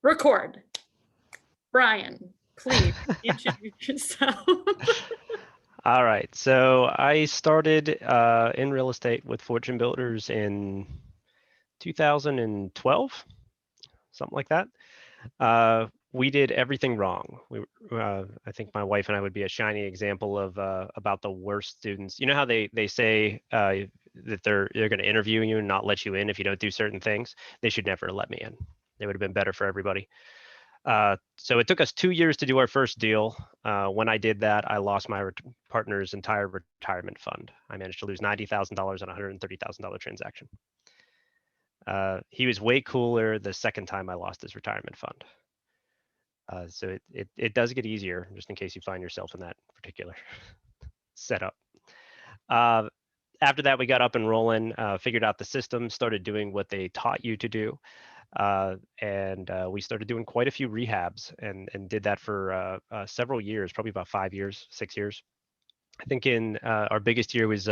Record. Brian, please introduce yourself. All right. So I started in real estate with Fortune Builders in 2012, something like that. We did everything wrong. I think my wife and I would be a shining example of about the worst students. You know how they say that they're going to interview you and not let you in if you don't do certain things? They should never let me in. It would have been better for everybody. So it took us 2 years to do our first deal. When I did that, I lost my partner's entire retirement fund. I managed to lose $90,000 on a $130,000 transaction. He was way cooler the second time I lost his retirement fund. So it does get easier, just in case you find yourself in that particular setup. After that, we got up and rolling, figured out the system, started doing what they taught you to do. And we started doing quite a few rehabs and did that for several years, probably about 5 years, 6 years. I think in our biggest year was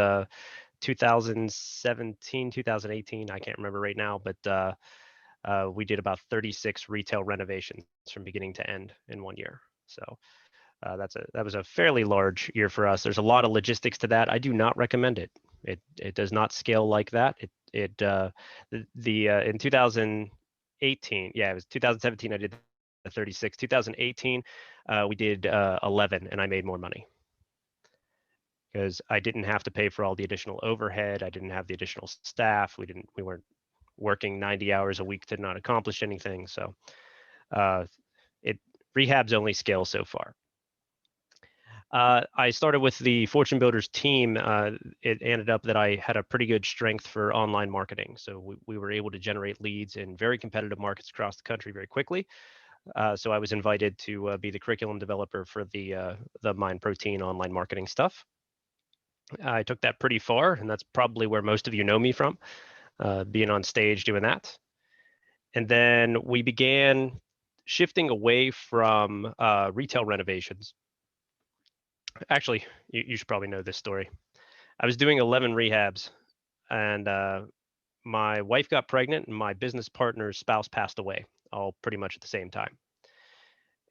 2017, 2018. I can't remember right now, but we did about 36 retail renovations from beginning to end in 1 year. So that was a fairly large year for us. There's a lot of logistics to that. I do not recommend it. It does not scale like that. In 2018, yeah, it was 2017. I did the 36. 2018, we did 11, and I made more money because I didn't have to pay for all the additional overhead. I didn't have the additional staff. We weren't working 90 hours a week to not accomplish anything. So rehabs only scale so far. I started with the Fortune Builders team. It ended up that I had a pretty good strength for online marketing. So we were able to generate leads in very competitive markets across the country very quickly. So I was invited to be the curriculum developer for the Mind Protein online marketing stuff. I took that pretty far, and that's probably where most of you know me from, being on stage doing that. And then we began shifting away from retail renovations. Actually, you should probably know this story. I was doing 11 rehabs, and my wife got pregnant, and my business partner's spouse passed away, all pretty much at the same time.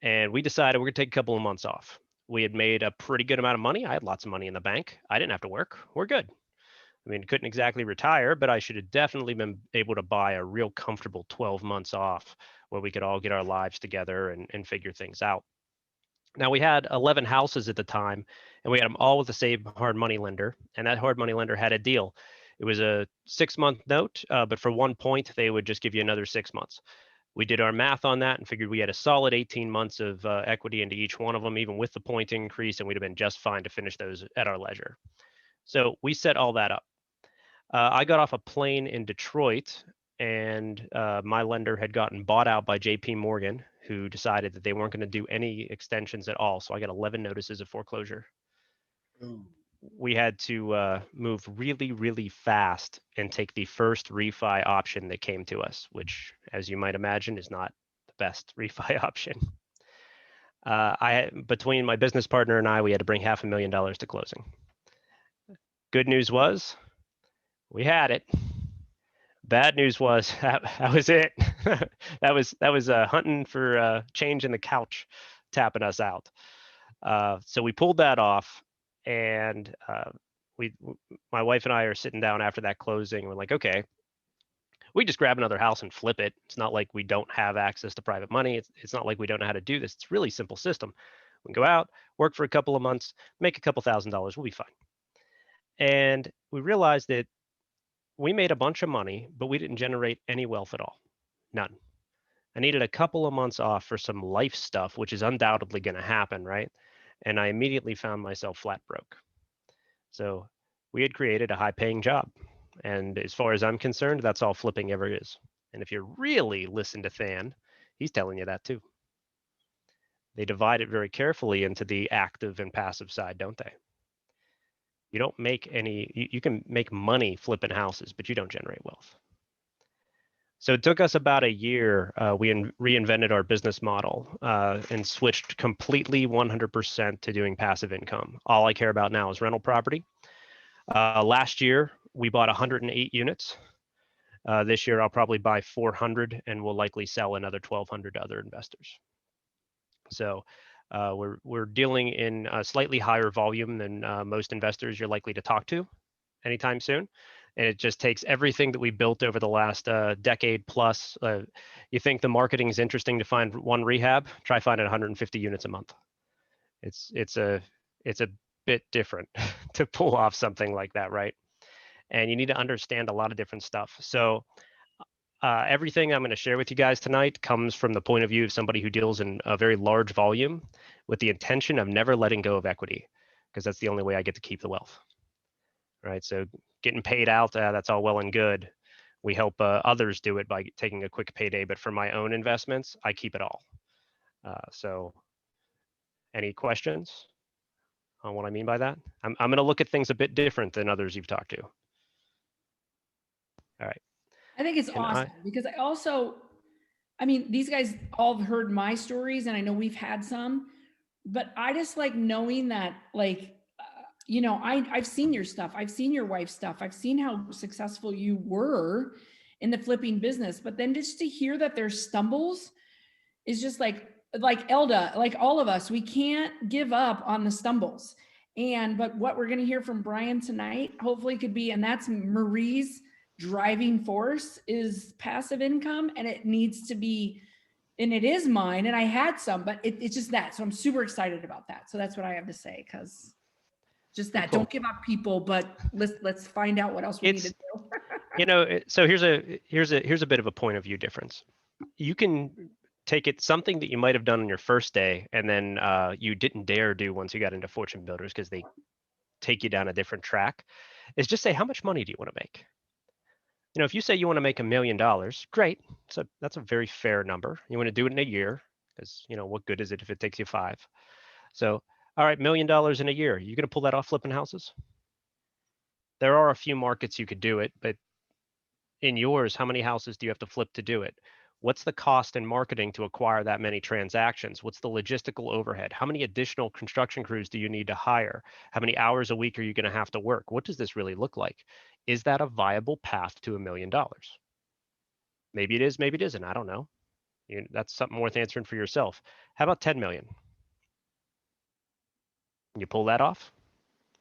And we decided we're going to take a couple of months off. We had made a pretty good amount of money. I had lots of money in the bank. I didn't have to work. We're good. I mean, couldn't exactly retire, but I should have definitely been able to buy a real comfortable 12 months off where we could all get our lives together and figure things out. Now, we had 11 houses at the time, and we had them all with the same hard money lender, and that hard money lender had a deal. It was a 6-month note, but for 1 point, they would just give you another 6 months. We did our math on that and figured we had a solid 18 months of equity into each one of them, even with the point increase, and we'd have been just fine to finish those at our leisure. So we set all that up. I got off a plane in Detroit, and my lender had gotten bought out by JP Morgan, who decided that they weren't going to do any extensions at all. So I got 11 notices of foreclosure. Ooh. We had to move really, really fast and take the first refi option that came to us, which, as you might imagine, is not the best refi option. Between my business partner and I, we had to bring $500,000 to closing. Good news was we had it. Bad news was that was it. that was hunting for change in the couch, tapping us out. So we pulled that off, and my wife and I are sitting down after that closing. We're like, okay, we just grab another house and flip it. It's not like we don't have access to private money. It's not like we don't know how to do this. It's a really simple system. We can go out, work for a couple of months, make a couple $1,000s. We'll be fine. And we realized that we made a bunch of money, but we didn't generate any wealth at all. None. I needed a couple of months off for some life stuff, which is undoubtedly going to happen, right? And I immediately found myself flat broke. So we had created a high-paying job. And as far as I'm concerned, that's all flipping ever is. And if you really listen to Than, he's telling you that too. They divide it very carefully into the active and passive side, don't they? You don't make any, you can make money flipping houses, but you don't generate wealth. So it took us about a year. We reinvented our business model and switched completely 100% to doing passive income. All I care about now is rental property. Last year, we bought 108 units, This year, I'll probably buy 400 and will likely sell another 1,200 to other investors. So we're dealing in a slightly higher volume than most investors you're likely to talk to anytime soon. And it just takes everything that we built over the last decade plus. You think the marketing is interesting to find one rehab? Try finding 150 units a month. It's a bit different to pull off something like that, right? And you need to understand a lot of different stuff. So everything I'm going to share with you guys tonight comes from the point of view of somebody who deals in a very large volume with the intention of never letting go of equity, because that's the only way I get to keep the wealth. Right. So getting paid out, that's all well and good. We help others do it by taking a quick payday. But for my own investments, I keep it all. So any questions on what I mean by that? I'm going to look at things a bit different than others you've talked to. All right. I think it's awesome because I mean, these guys all have heard my stories and I know we've had some, but I just like knowing that, like, you know, I've seen your stuff. I've seen your wife's stuff. I've seen how successful you were in the flipping business, but then just to hear that there's stumbles is just like Elda, like all of us, we can't give up on the stumbles. But what we're going to hear from Brian tonight, hopefully could be, and that's Marie's driving force is passive income, and it needs to be, and it is mine. And I had some, but it's just that. So I'm super excited about that. So that's what I have to say. Cause just that, don't give up, people, but let's find out what else we need to do. You know, so here's a bit of a point of view difference. You can take it something that you might have done on your first day and then you didn't dare do once you got into fortune builders because they take you down a different track, is just say, how much money do you want to make? You know, if you say you want to make $1 million, great. So that's a very fair number. You want to do it in a year because, you know, what good is it if it takes you 5? So, all right, $1 million in a year. You going to pull that off flipping houses? There are a few markets you could do it, but in yours, how many houses do you have to flip to do it? What's the cost in marketing to acquire that many transactions? What's the logistical overhead? How many additional construction crews do you need to hire? How many hours a week are you going to have to work? What does this really look like? Is that a viable path to $1 million? Maybe it is, maybe it isn't. I don't know. That's something worth answering for yourself. How about 10 million? You pull that off?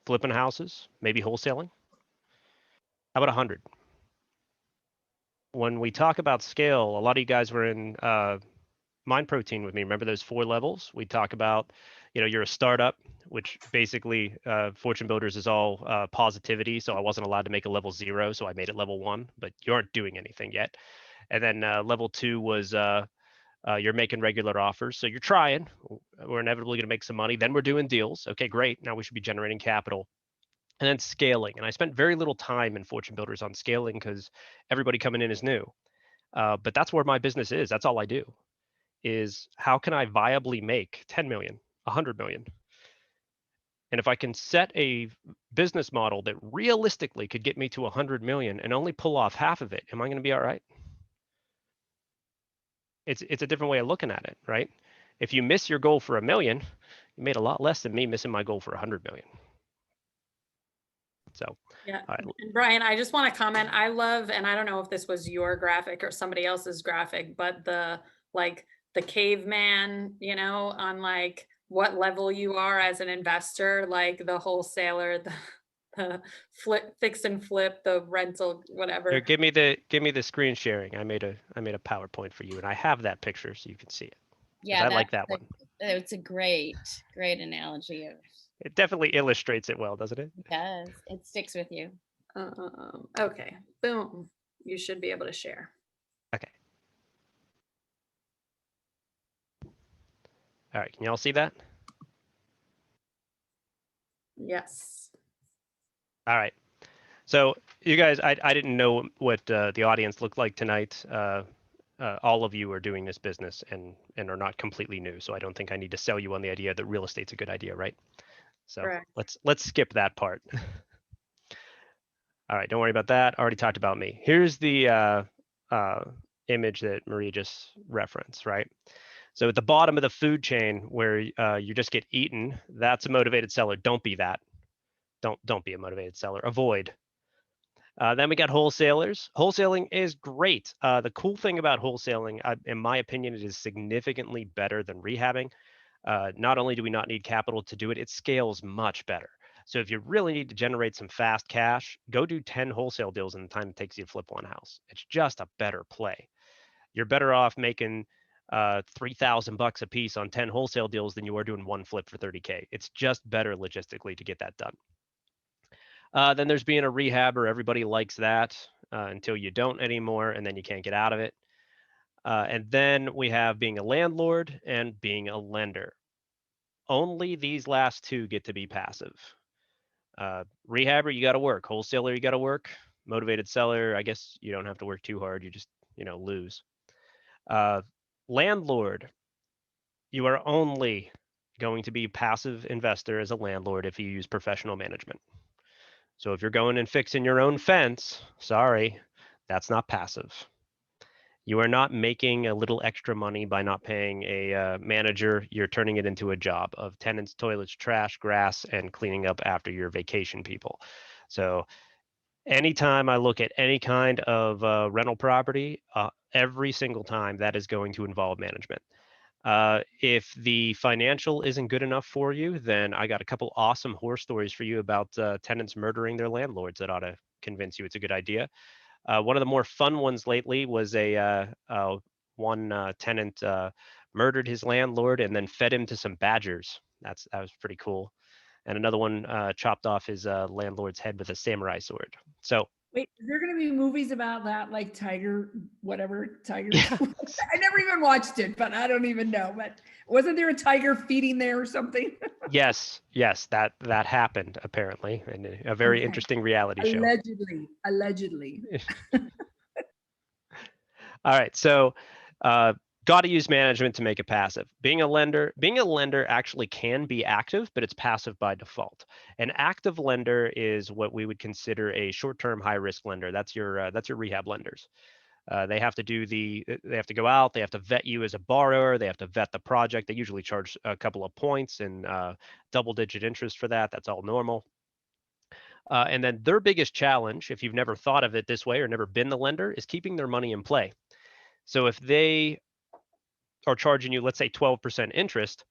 Flipping houses, maybe wholesaling? How about 100? When we talk about scale, a lot of you guys were in Mind Protein with me. Remember those 4 levels? We talk about, you know, you're a startup, which basically Fortune Builders is all positivity. So I wasn't allowed to make a level 0, so I made it level 1, but you aren't doing anything yet. And then level 2 was you're making regular offers. So you're trying. We're inevitably going to make some money. Then we're doing deals. Okay, great. Now we should be generating capital. And then scaling. And I spent very little time in Fortune Builders on scaling because everybody coming in is new. But that's where my business is. That's all I do, is how can I viably make 10 million, 100 million? And if I can set a business model that realistically could get me to 100 million and only pull off half of it, am I going to be all right? It's a different way of looking at it, right? If you miss your goal for $1 million, you made a lot less than me missing my goal for 100 million. So, yeah. And Brian, I just want to comment. I love, and I don't know if this was your graphic or somebody else's graphic, but the caveman, you know, on like what level you are as an investor, like the wholesaler, the fix and flip, the rental, whatever. Here, give me the screen sharing. I made a PowerPoint for you, and I have that picture so you can see it. Yeah, I like that one. It's a great analogy of. It definitely illustrates it well, doesn't it? It does. It sticks with you. Okay, boom. You should be able to share. Okay. All right, can y'all see that? Yes. All right. So you guys, I didn't know what the audience looked like tonight. All of you are doing this business and are not completely new, so I don't think I need to sell you on the idea that real estate's a good idea, right? So correct. let's skip that part. All right, don't worry about that. I already talked about me. Here's the image that Maria just referenced, right? So at the bottom of the food chain where you just get eaten, that's a motivated seller. Don't be that. Don't be a motivated seller. Avoid. Then we got wholesalers. Wholesaling is great. The cool thing about wholesaling, in my opinion, it is significantly better than rehabbing. Not only do we not need capital to do it, it scales much better. So if you really need to generate some fast cash, go do 10 wholesale deals in the time it takes you to flip one house. It's just a better play. You're better off making $3,000 a piece on 10 wholesale deals than you are doing one flip for 30K. It's just better logistically to get that done. Then there's being a rehabber. Everybody likes that until you don't anymore, and then you can't get out of it. And then we have being a landlord and being a lender. Only these last two get to be passive. Rehabber, you got to work. Wholesaler, you got to work. Motivated seller, I guess you don't have to work too hard. You just, lose. Landlord, you are only going to be passive investor as a landlord if you use professional management. So if you're going and fixing your own fence, sorry, that's not passive. You are not making a little extra money by not paying a manager. You're turning it into a job of tenants, toilets, trash, grass, and cleaning up after your vacation people. So anytime I look at any kind of rental property, every single time that is going to involve management. If the financial isn't good enough for you, then I got a couple awesome horror stories for you about tenants murdering their landlords that ought to convince you it's a good idea. One of the more fun ones lately was one tenant murdered his landlord and then fed him to some badgers. That was pretty cool. And another one chopped off his landlord's head with a samurai sword. So Wait, is there going to be movies about that, like Tiger, whatever, Tiger? yeah, I never even watched it, but I don't even know. But wasn't there a tiger feeding there or something? yes, that happened apparently, and a very Okay. interesting reality show. Allegedly. All right, so got to use management to make it passive. Being a lender actually can be active, but it's passive by default. An active lender is what we would consider a short-term high-risk lender. That's your rehab lenders. They have to go out, they have to vet you as a borrower, they have to vet the project. They usually charge a couple of points and double-digit interest for that. That's all normal. And then their biggest challenge, if you've never thought of it this way or never been the lender, is keeping their money in play. So if they are charging you, let's say 12% interest,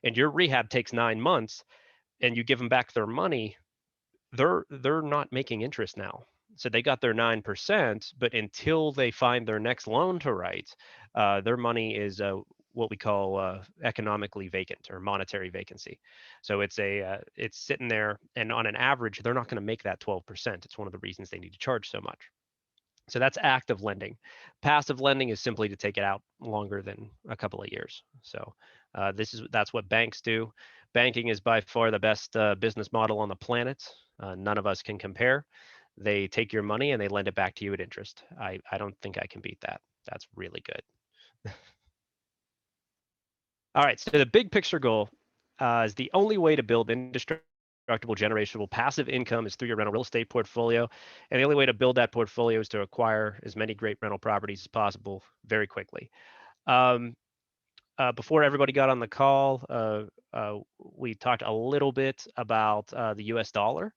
and your rehab takes 9 months, and you give them back their money, they're not making interest now. So they got their 9%, but until they find their next loan to write, their money is what we call economically vacant or monetary vacancy. So it's sitting there, and on an average, they're not going to make that 12%. It's one of the reasons they need to charge so much. So that's active lending. Passive lending is simply to take it out longer than a couple of years. So that's what banks do. Banking is by far the best business model on the planet. None of us can compare. They take your money and they lend it back to you at interest. I don't think I can beat that. That's really good. All right, so the big picture goal is the only way to build indestructible generational passive income is through your rental real estate portfolio. And the only way to build that portfolio is to acquire as many great rental properties as possible very quickly. Before everybody got on the call, we talked a little bit about the US dollar.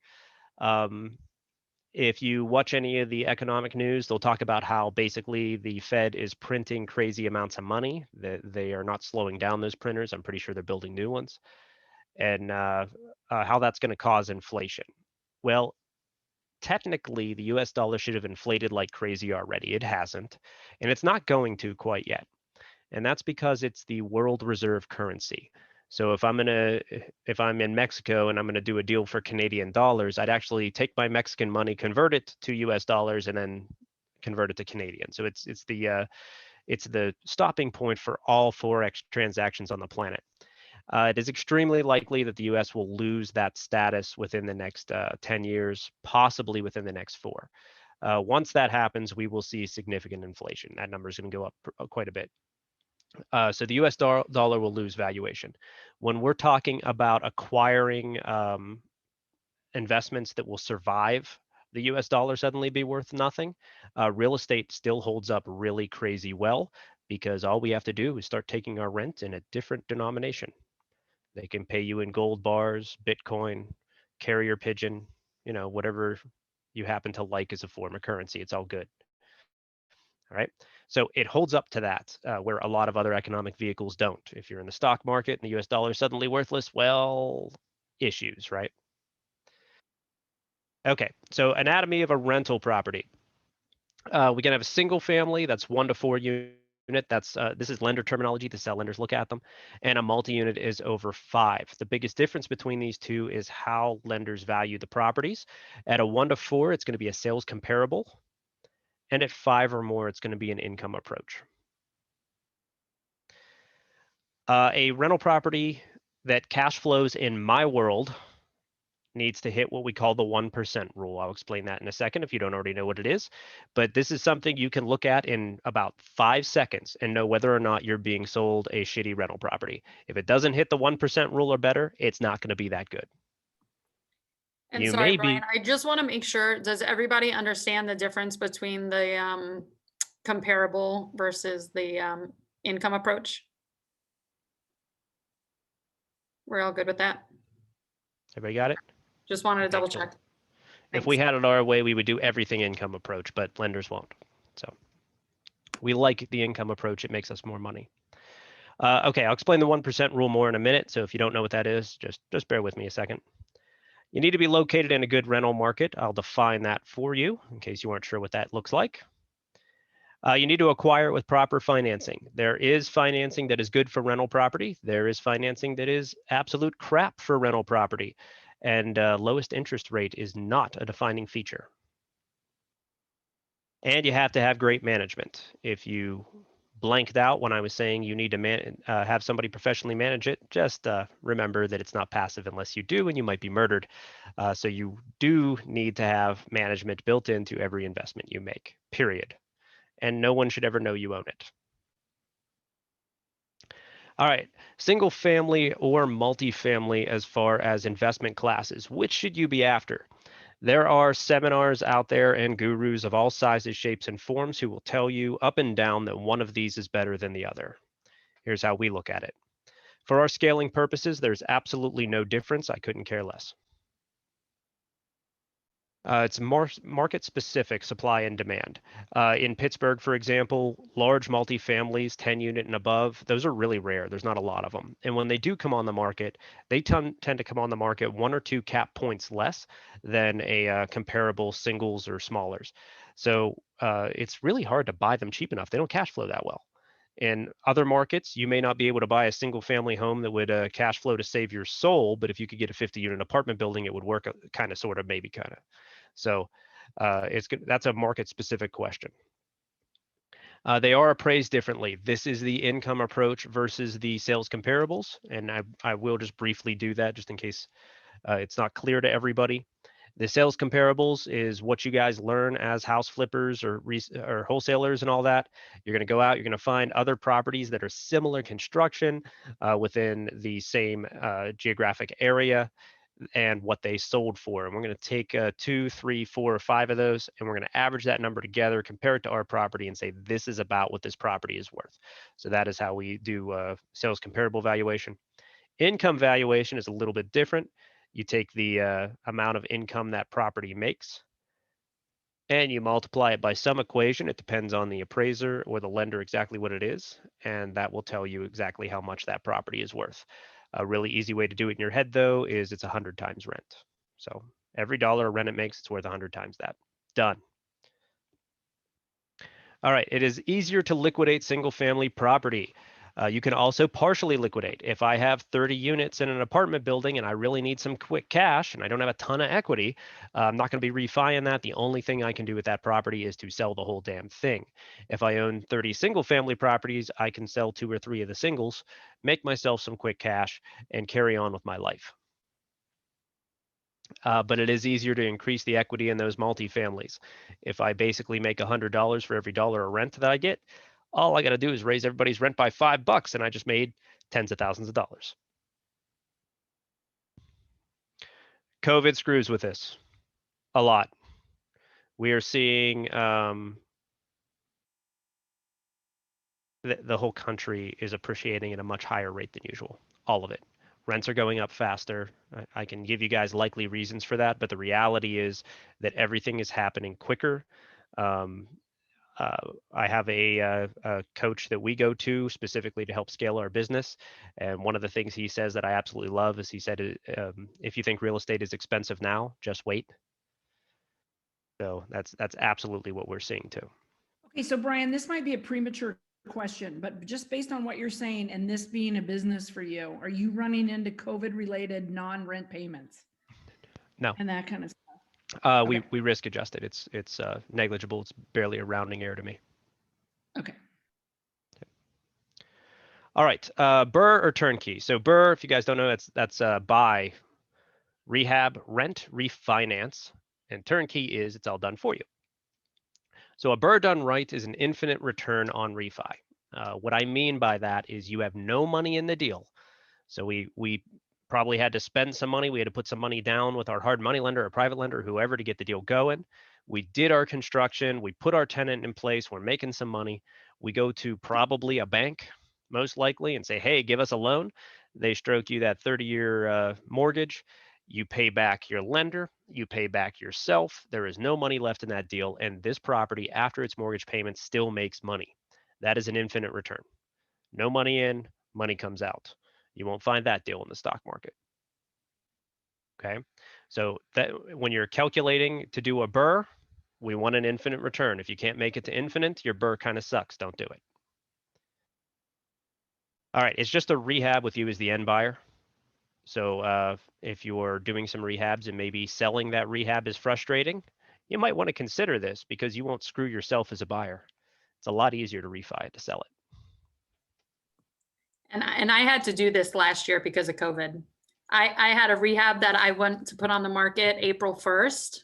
If you watch any of the economic news, they'll talk about how basically the Fed is printing crazy amounts of money. They are not slowing down those printers. I'm pretty sure they're building new ones. And how that's going to cause inflation. Well, technically, the US dollar should have inflated like crazy already. It hasn't, and it's not going to quite yet. And that's because it's the world reserve currency. So if I'm in Mexico and I'm going to do a deal for Canadian dollars, I'd actually take my Mexican money, convert it to US dollars, and then convert it to Canadian. So it's the stopping point for all Forex transactions on the planet. It is extremely likely that the US will lose that status within the next 10 years, possibly within the next 4. Once that happens, we will see significant inflation. That number is going to go up quite a bit. So the US dollar will lose valuation. When we're talking about acquiring investments that will survive the US dollar suddenly be worth nothing, real estate still holds up really crazy well because all we have to do is start taking our rent in a different denomination. They can pay you in gold bars, Bitcoin, carrier pigeon, whatever you happen to like as a form of currency. It's all good. All right. So it holds up to that, where a lot of other economic vehicles don't. If you're in the stock market and the US dollar is suddenly worthless, well, issues, right? Okay. So anatomy of a rental property. We can have a single family that's 1 to 4 unit. That's this is lender terminology. This is how lenders look at them. And a multi-unit is over 5. The biggest difference between these two is how lenders value the properties. At a 1 to 4, it's going to be a sales comparable. And at 5 or more, it's going to be an income approach. A rental property that cash flows in my world needs to hit what we call the 1% rule. I'll explain that in a second if you don't already know what it is. But this is something you can look at in about 5 seconds and know whether or not you're being sold a shitty rental property. If it doesn't hit the 1% rule or better, it's not going to be that good. And You sorry, may Brian, be, I just want to make sure, does everybody understand the difference between the comparable versus the income approach? We're all good with that? everybody got it? Just wanted to double Excellent. check. If we had it our way, we would do everything income approach, but lenders won't. So we like the income approach. It makes us more money. Okay, I'll explain the 1% rule more in a minute. So if you don't know what that is, just bear with me a second. You need to be located in a good rental market. I'll define that for you in case you aren't sure what that looks like. You need to acquire it with proper financing. There is financing that is good for rental property. There is financing that is absolute crap for rental property. And lowest interest rate is not a defining feature. And you have to have great management. If you blanked out when I was saying you need to have somebody professionally manage it, just remember that it's not passive unless you do, and you might be murdered. So you do need to have management built into every investment you make, period. And no one should ever know you own it. All right, single family or multifamily as far as investment classes, which should you be after? There are seminars out there and gurus of all sizes, shapes, and forms who will tell you up and down that one of these is better than the other. Here's how we look at it. For our scaling purposes, there's absolutely no difference. I couldn't care less. It's more market specific, supply and demand. In Pittsburgh, for example, large multifamilies, 10 unit and above, those are really rare. There's not a lot of them. And when they do come on the market, they tend to come on the market 1 or 2 cap points less than a comparable singles or smallers. So it's really hard to buy them cheap enough. They don't cash flow that well. In other markets, you may not be able to buy a single family home that would cash flow to save your soul, but if you could get a 50 unit apartment building, it would work kind of, sort of, maybe kind of. So that's a market specific question. They are appraised differently. This is the income approach versus the sales comparables. And I will just briefly do that just in case it's not clear to everybody. The sales comparables is what you guys learn as house flippers or wholesalers and all that. You're going to go out, you're going to find other properties that are similar construction within the same geographic area and what they sold for. And we're going to take 2, 3, 4, or 5 of those, and we're going to average that number together, compare it to our property, and say this is about what this property is worth. So that is how we do sales comparable valuation. Income valuation is a little bit different. You take the amount of income that property makes, and you multiply it by some equation. It depends on the appraiser or the lender exactly what it is, and that will tell you exactly how much that property is worth. A really easy way to do it in your head, though, is it's 100 times rent. So every dollar rent it makes, it's worth 100 times that. Done. All right, it is easier to liquidate single family property. You can also partially liquidate. If I have 30 units in an apartment building and I really need some quick cash and I don't have a ton of equity, I'm not going to be refining that. The only thing I can do with that property is to sell the whole damn thing. If I own 30 single family properties, I can sell 2 or 3 of the singles, make myself some quick cash, and carry on with my life. But it is easier to increase the equity in those multifamilies. If I basically make $100 for every dollar of rent that I get, all I got to do is raise everybody's rent by $5, and I just made tens of thousands of dollars. COVID screws with this a lot. We are seeing the whole country is appreciating at a much higher rate than usual. All of it. Rents are going up faster. I can give you guys likely reasons for that, but the reality is that everything is happening quicker. Um, I have a coach that we go to specifically to help scale our business. And one of the things he says that I absolutely love is he said, if you think real estate is expensive now, just wait. So that's absolutely what we're seeing too. Okay, so Brian, this might be a premature question, but just based on what you're saying and this being a business for you, are you running into COVID-related non-rent payments? No. And that kind of stuff? We risk adjust it. It's negligible. It's barely a rounding error to me. Okay. All right, BRRRR or turnkey. So BRRRR, if you guys don't know, that's buy, rehab, rent, refinance, and turnkey is it's all done for you. So a BRRRR done right is an infinite return on refi. What I mean by that is you have no money in the deal. So we probably had to spend some money. We had to put some money down with our hard money lender or private lender, whoever, to get the deal going. We did our construction. We put our tenant in place. We're making some money. We go to probably a bank, most likely, and say, hey, give us a loan. They stroke you that 30-year mortgage. You pay back your lender. You pay back yourself. There is no money left in that deal. And this property, after its mortgage payment, still makes money. That is an infinite return. No money in, money comes out. You won't find that deal in the stock market. Okay, so that when you're calculating to do a BRRRR, we want an infinite return. If you can't make it to infinite, your BRRRR kind of sucks. Don't do it. All right, it's just a rehab with you as the end buyer. So if you're doing some rehabs and maybe selling that rehab is frustrating, you might want to consider this because you won't screw yourself as a buyer. It's a lot easier to refi it to sell it. And I had to do this last year because of COVID. I had a rehab that I went to put on the market April 1st,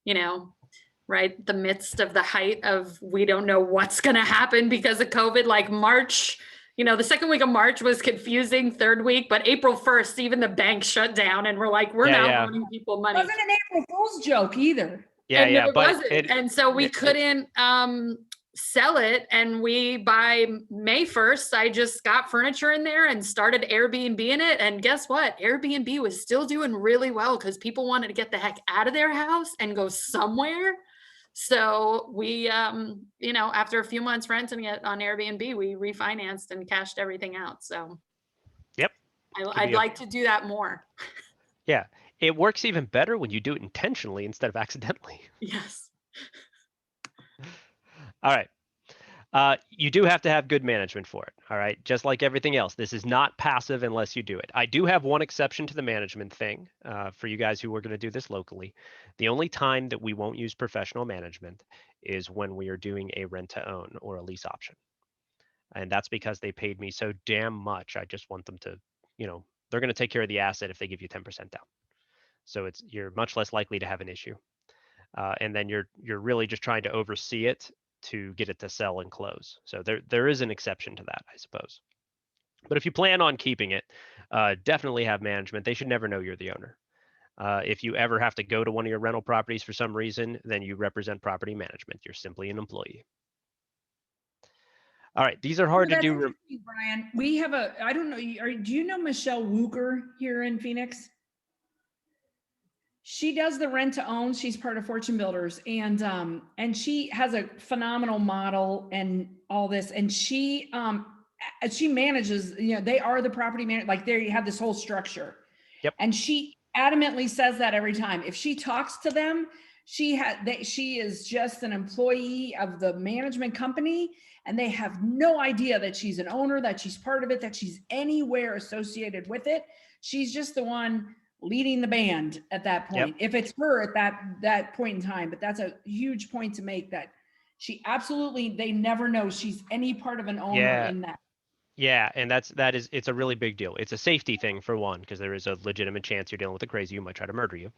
you know, right? The midst of the height of, we don't know what's going to happen because of COVID, like March, you know, the second week of March was confusing, third week, but April 1st, even the bank shut down and we're like, we're not loaning people money. It wasn't an April Fool's joke either. Yeah, and yeah, it but wasn't. And so we couldn't sell it. And we, by May 1st, I just got furniture in there and started Airbnb in it. And guess what? Airbnb was still doing really well because people wanted to get the heck out of their house and go somewhere. So we, you know, after a few months renting it on Airbnb, we refinanced and cashed everything out. So yep, I'd like to do that more. Yeah, it works even better when you do it intentionally instead of accidentally. Yes. All right. You do have to have good management for it. All right. Just like everything else, this is not passive unless you do it. I do have one exception to the management thing for you guys who are going to do this locally. The only time that we won't use professional management is when we are doing a rent to own or a lease option. And that's because they paid me so damn much. I just want them to, you know, they're going to take care of the asset if they give you 10% down. So you're much less likely to have an issue. And then you're really just trying to oversee it to get it to sell and close. So there is an exception to that, I suppose. But if you plan on keeping it, definitely have management. They should never know you're the owner. If you ever have to go to one of your rental properties for some reason, then you represent property management. You're simply an employee. All right, these are hard to do. Brian, we have I don't know, do you know Michelle Wooker here in Phoenix? She does the rent to own. She's part of Fortune Builders, and she has a phenomenal model and all this. And she manages. You know, they are the property manager. Like they have this whole structure. Yep. And she adamantly says that every time. If she talks to them, she is just an employee of the management company, and they have no idea that she's an owner, that she's part of it, that she's anywhere associated with it. She's just the one leading the band at that point. Yep. If it's her at that point in time, but that's a huge point to make, that she absolutely, they never know she's any part of an owner in that. Yeah, and it's a really big deal. It's a safety thing for one, because there is a legitimate chance you're dealing with a crazy who might try to murder you.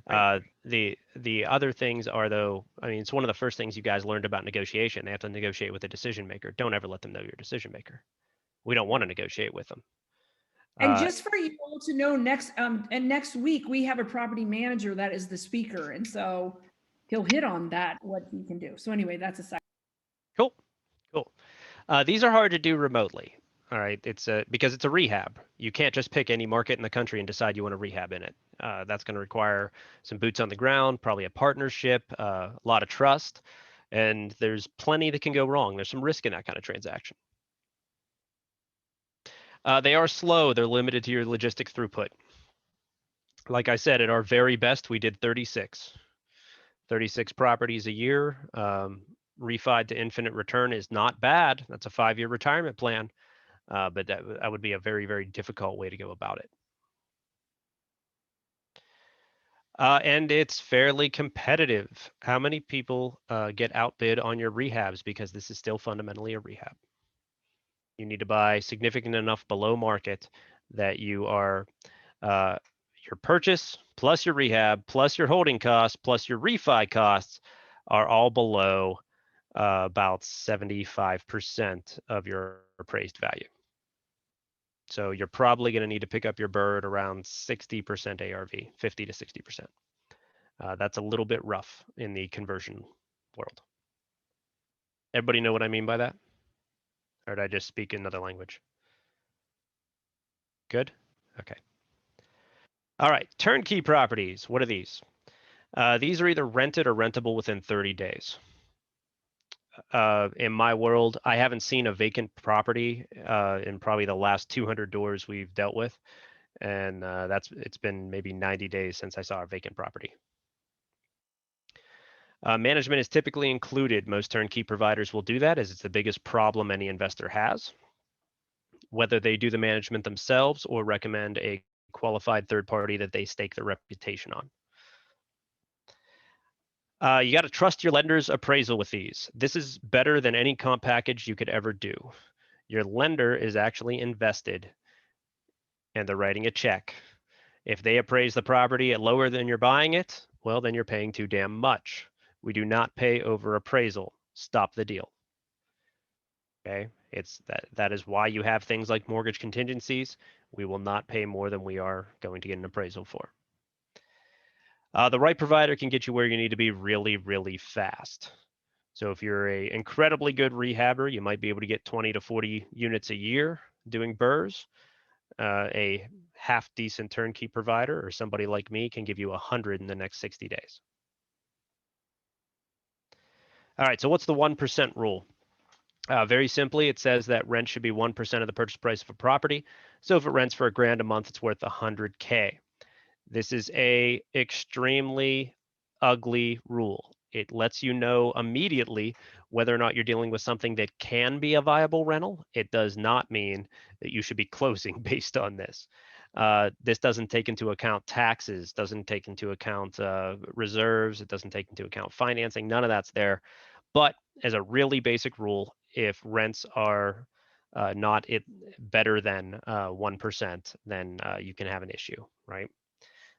Right. The other things are, though, I mean, it's one of the first things you guys learned about negotiation. They have to negotiate with a decision maker. Don't ever let them know you're a decision maker. We don't want to negotiate with them. And just for you all to know, next week we have a property manager that is the speaker, and so he'll hit on that, what he can do. So anyway, that's a side. Cool. These are hard to do remotely. All right, it's because it's a rehab. You can't just pick any market in the country and decide you want to rehab in it. That's going to require some boots on the ground, probably a partnership, a lot of trust, and there's plenty that can go wrong. There's some risk in that kind of transaction. They are slow. They're limited to your logistic throughput. Like I said, at our very best, we did 36 properties a year. Refi to infinite return is not bad. That's a 5-year retirement plan. But that would be a very, very difficult way to go about it. And it's fairly competitive. How many people get outbid on your rehabs because this is still fundamentally a rehab? You need to buy significant enough below market that you are your purchase plus your rehab plus your holding costs plus your refi costs are all below about 75% of your appraised value. So you're probably going to need to pick up your bird around 60% ARV, 50 to 60%. That's a little bit rough in the conversion world. Everybody know what I mean by that? Or did I just speak another language? Good? Okay. All right, turnkey properties. What are these? These are either rented or rentable within 30 days. In my world, I haven't seen a vacant property in probably the last 200 doors we've dealt with. And it's been maybe 90 days since I saw a vacant property. Management is typically included. Most turnkey providers will do that as it's the biggest problem any investor has. Whether they do the management themselves or recommend a qualified third party that they stake their reputation on. You got to trust your lender's appraisal with these. This is better than any comp package you could ever do. Your lender is actually invested and they're writing a check. If they appraise the property at lower than you're buying it, well, then you're paying too damn much. We do not pay over appraisal. Stop the deal. Okay, that is why you have things like mortgage contingencies. We will not pay more than we are going to get an appraisal for. The right provider can get you where you need to be really, really fast. So if you're an incredibly good rehabber, you might be able to get 20 to 40 units a year doing BRRRRs. A half decent turnkey provider or somebody like me can give you 100 in the next 60 days. All right, so what's the 1% rule? Very simply, it says that rent should be 1% of the purchase price of a property. So if it rents for $1,000 a month, it's worth $100K. This is a extremely ugly rule. It lets you know immediately whether or not you're dealing with something that can be a viable rental. It does not mean that you should be closing based on this. This doesn't take into account taxes, doesn't take into account reserves, it doesn't take into account financing, none of that's there. But as a really basic rule, if rents are not better than 1%, then you can have an issue, right?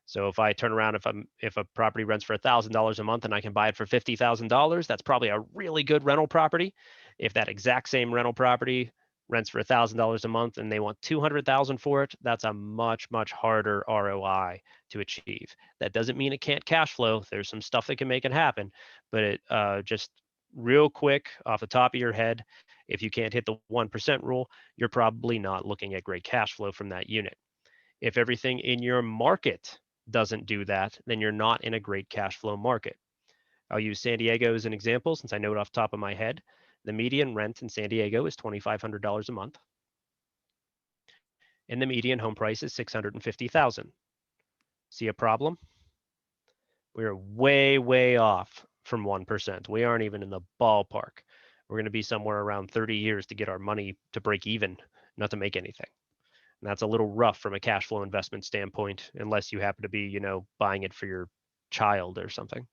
So if I turn around, if a property rents for $1,000 a month and I can buy it for $50,000, that's probably a really good rental property. If that exact same rental property rents for $1,000 a month and they want $200,000 for it, that's a much, much harder ROI to achieve. That doesn't mean it can't cash flow. There's some stuff that can make it happen, but it just real quick off the top of your head, if you can't hit the 1% rule, you're probably not looking at great cash flow from that unit. If everything in your market doesn't do that, then you're not in a great cash flow market. I'll use San Diego as an example since I know it off the top of my head. The median rent in San Diego is $2,500 a month. And the median home price is $650,000. See a problem? We're way, way off from 1%. We aren't even in the ballpark. We're going to be somewhere around 30 years to get our money to break even, not to make anything. And that's a little rough from a cash flow investment standpoint, unless you happen to be, buying it for your child or something.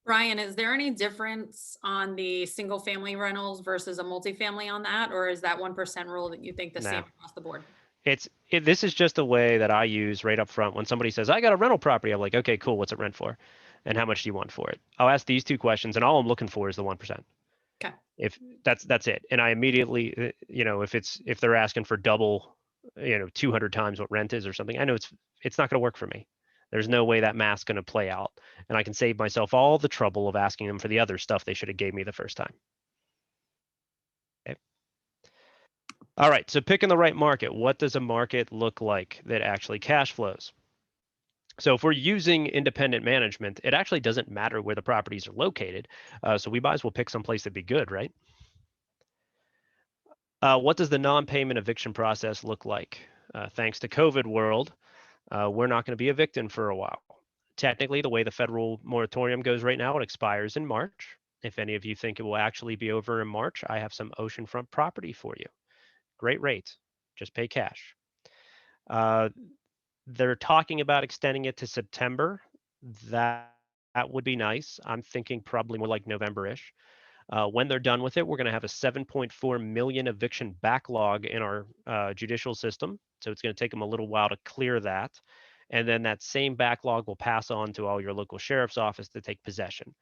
Brian, is there any difference on the single family rentals versus a multifamily on that? Or is that 1% rule that you think the same across the board? This is just a way that I use right up front. When somebody says, I got a rental property, I'm like, okay, cool. What's it rent for? And how much do you want for it? I'll ask these two questions and all I'm looking for is the 1%. Okay. If that's it. And I immediately, if they're asking for double, 200 times what rent is or something, I know it's not going to work for me. There's no way that math's going to play out. And I can save myself all the trouble of asking them for the other stuff they should have gave me the first time. Okay. All right, so picking the right market. What does a market look like that actually cash flows? So if we're using independent management, it actually doesn't matter where the properties are located. So we might as well pick someplace that'd be good, right? What does the non-payment eviction process look like? Thanks to COVID world, we're not going to be evicting for a while. Technically, the way the federal moratorium goes right now, it expires in March. If any of you think it will actually be over in March, I have some oceanfront property for you. Great rate, just pay cash. They're talking about extending it to September. That would be nice. I'm thinking probably more like November-ish. When they're done with it, we're going to have a 7.4 million eviction backlog in our judicial system. So it's going to take them a little while to clear that. And then that same backlog will pass on to all your local sheriff's office to take possession.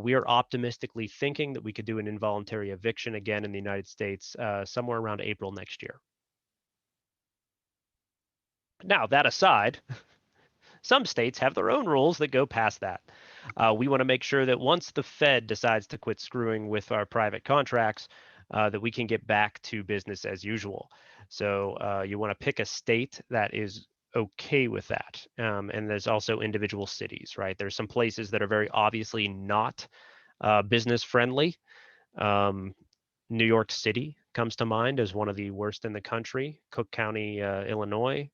We are optimistically thinking that we could do an involuntary eviction again in the United States somewhere around April next year. Now, that aside, some states have their own rules that go past that. We want to make sure that once the Fed decides to quit screwing with our private contracts, that we can get back to business as usual. So you want to pick a state that is okay with that. And there's also individual cities, right? There's some places that are very obviously not business friendly. New York City comes to mind as one of the worst in the country. Cook County, Illinois.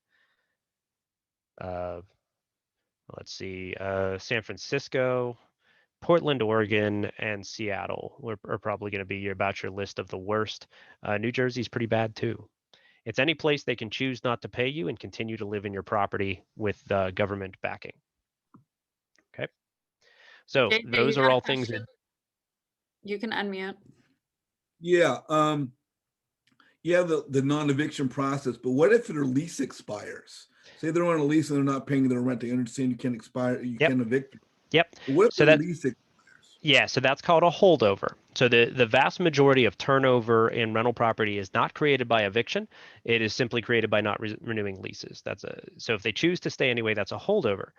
Let's see, San Francisco, Portland, Oregon, and Seattle are probably going to be about your list of the worst. New Jersey's pretty bad too. It's any place they can choose not to pay you and continue to live in your property with government backing. Okay. So JJ, those you are got a all things that. question? You can unmute. Yeah. Yeah, the non-eviction process, but what if their lease expires? Say they're on a lease and they're not paying their rent. They understand you can't expire, you Yep. can't evict. Yep. But what if So their that. lease expires? Yeah, so that's called a holdover. So the vast majority of turnover in rental property is not created by eviction. It is simply created by not renewing leases. So if they choose to stay anyway, that's a holdover.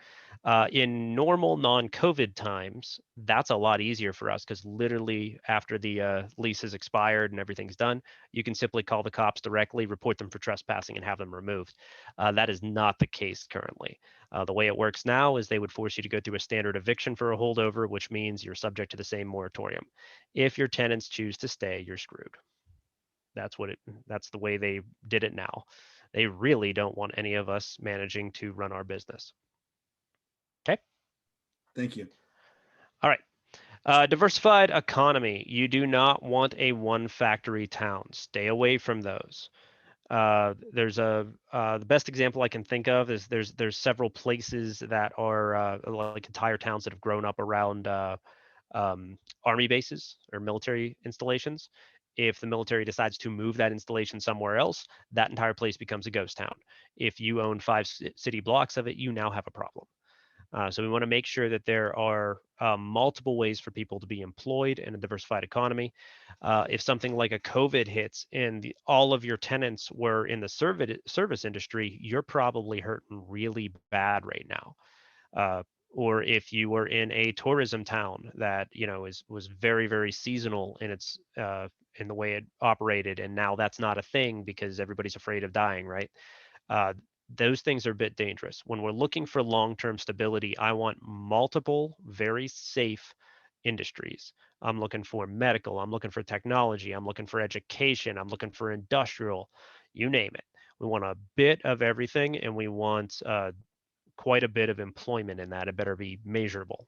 In normal non-COVID times, that's a lot easier for us because literally after the lease is expired and everything's done, you can simply call the cops directly, report them for trespassing, and have them removed. That is not the case currently. The way it works now is they would force you to go through a standard eviction for a holdover, which means you're subject to the same moratorium. If your tenants choose to stay, you're screwed. That's the way they did it now. They really don't want any of us managing to run our business. Okay. Thank you. All right. Diversified economy. You do not want a one factory town. Stay away from those. There's the best example I can think of is there's several places that are like entire towns that have grown up around army bases or military installations. If the military decides to move that installation somewhere else, that entire place becomes a ghost town. If you own 5 city blocks of it, you now have a problem. So we want to make sure that there are multiple ways for people to be employed in a diversified economy. If something like a COVID hits and all of your tenants were in the service industry, you're probably hurting really bad right now. Or if you were in a tourism town that was very, very seasonal in its in the way it operated, and now that's not a thing because everybody's afraid of dying, right? Those things are a bit dangerous. When we're looking for long-term stability, I want multiple, very safe industries. I'm looking for medical, I'm looking for technology, I'm looking for education, I'm looking for industrial, you name it. We want a bit of everything, and we want quite a bit of employment in that. It better be measurable.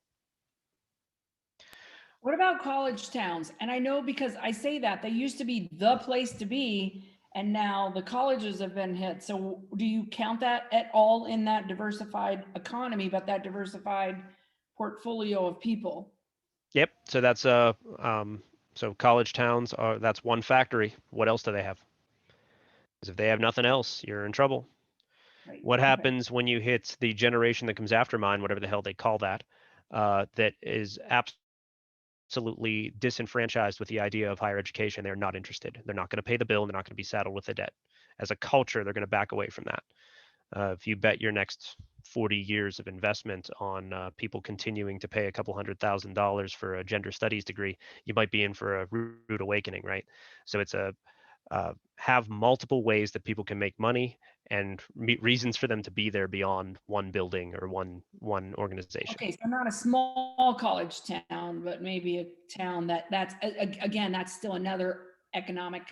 What about college towns? And I know because I say that they used to be the place to be, and now the colleges have been hit. So do you count that at all in that diversified economy, but that diversified portfolio of people? Yep. So that's so college towns that's one factory. What else do they have? Because if they have nothing else, you're in trouble. Right. What Okay. happens when you hit the generation that comes after mine, whatever the hell they call that, that is absolutely disenfranchised with the idea of higher education? They're not interested. They're not going to pay the bill, and they're not going to be saddled with the debt. As a culture, they're going to back away from that. If you bet your next 40 years of investment on people continuing to pay a couple $100,000 for a gender studies degree, you might be in for a rude awakening, right? So it's have multiple ways that people can make money and reasons for them to be there beyond one building or one organization. Okay, so not a small college town, but maybe a town that's again, that's still another economic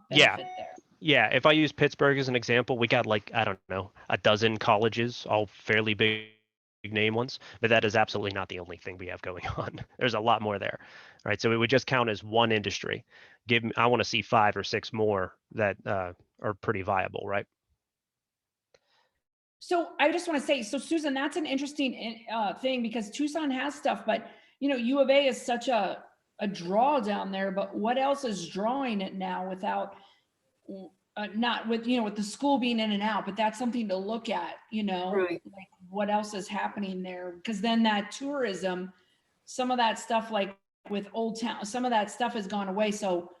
benefit there. Yeah, if I use Pittsburgh as an example, we got like, I don't know, a dozen colleges, all fairly big name ones, but that is absolutely not the only thing we have going on. There's a lot more there, right? So it would just count as one industry. I want to see 5 or 6 more that are pretty viable, right? So I just want to say, so Susan, that's an interesting thing, because Tucson has stuff, but U of A is such a draw down there, but what else is drawing it now without, not with, with the school being in and out, but that's something to look at, Right. like what else is happening there? Because then that tourism, some of that stuff, like with Old Town, some of that stuff has gone away. So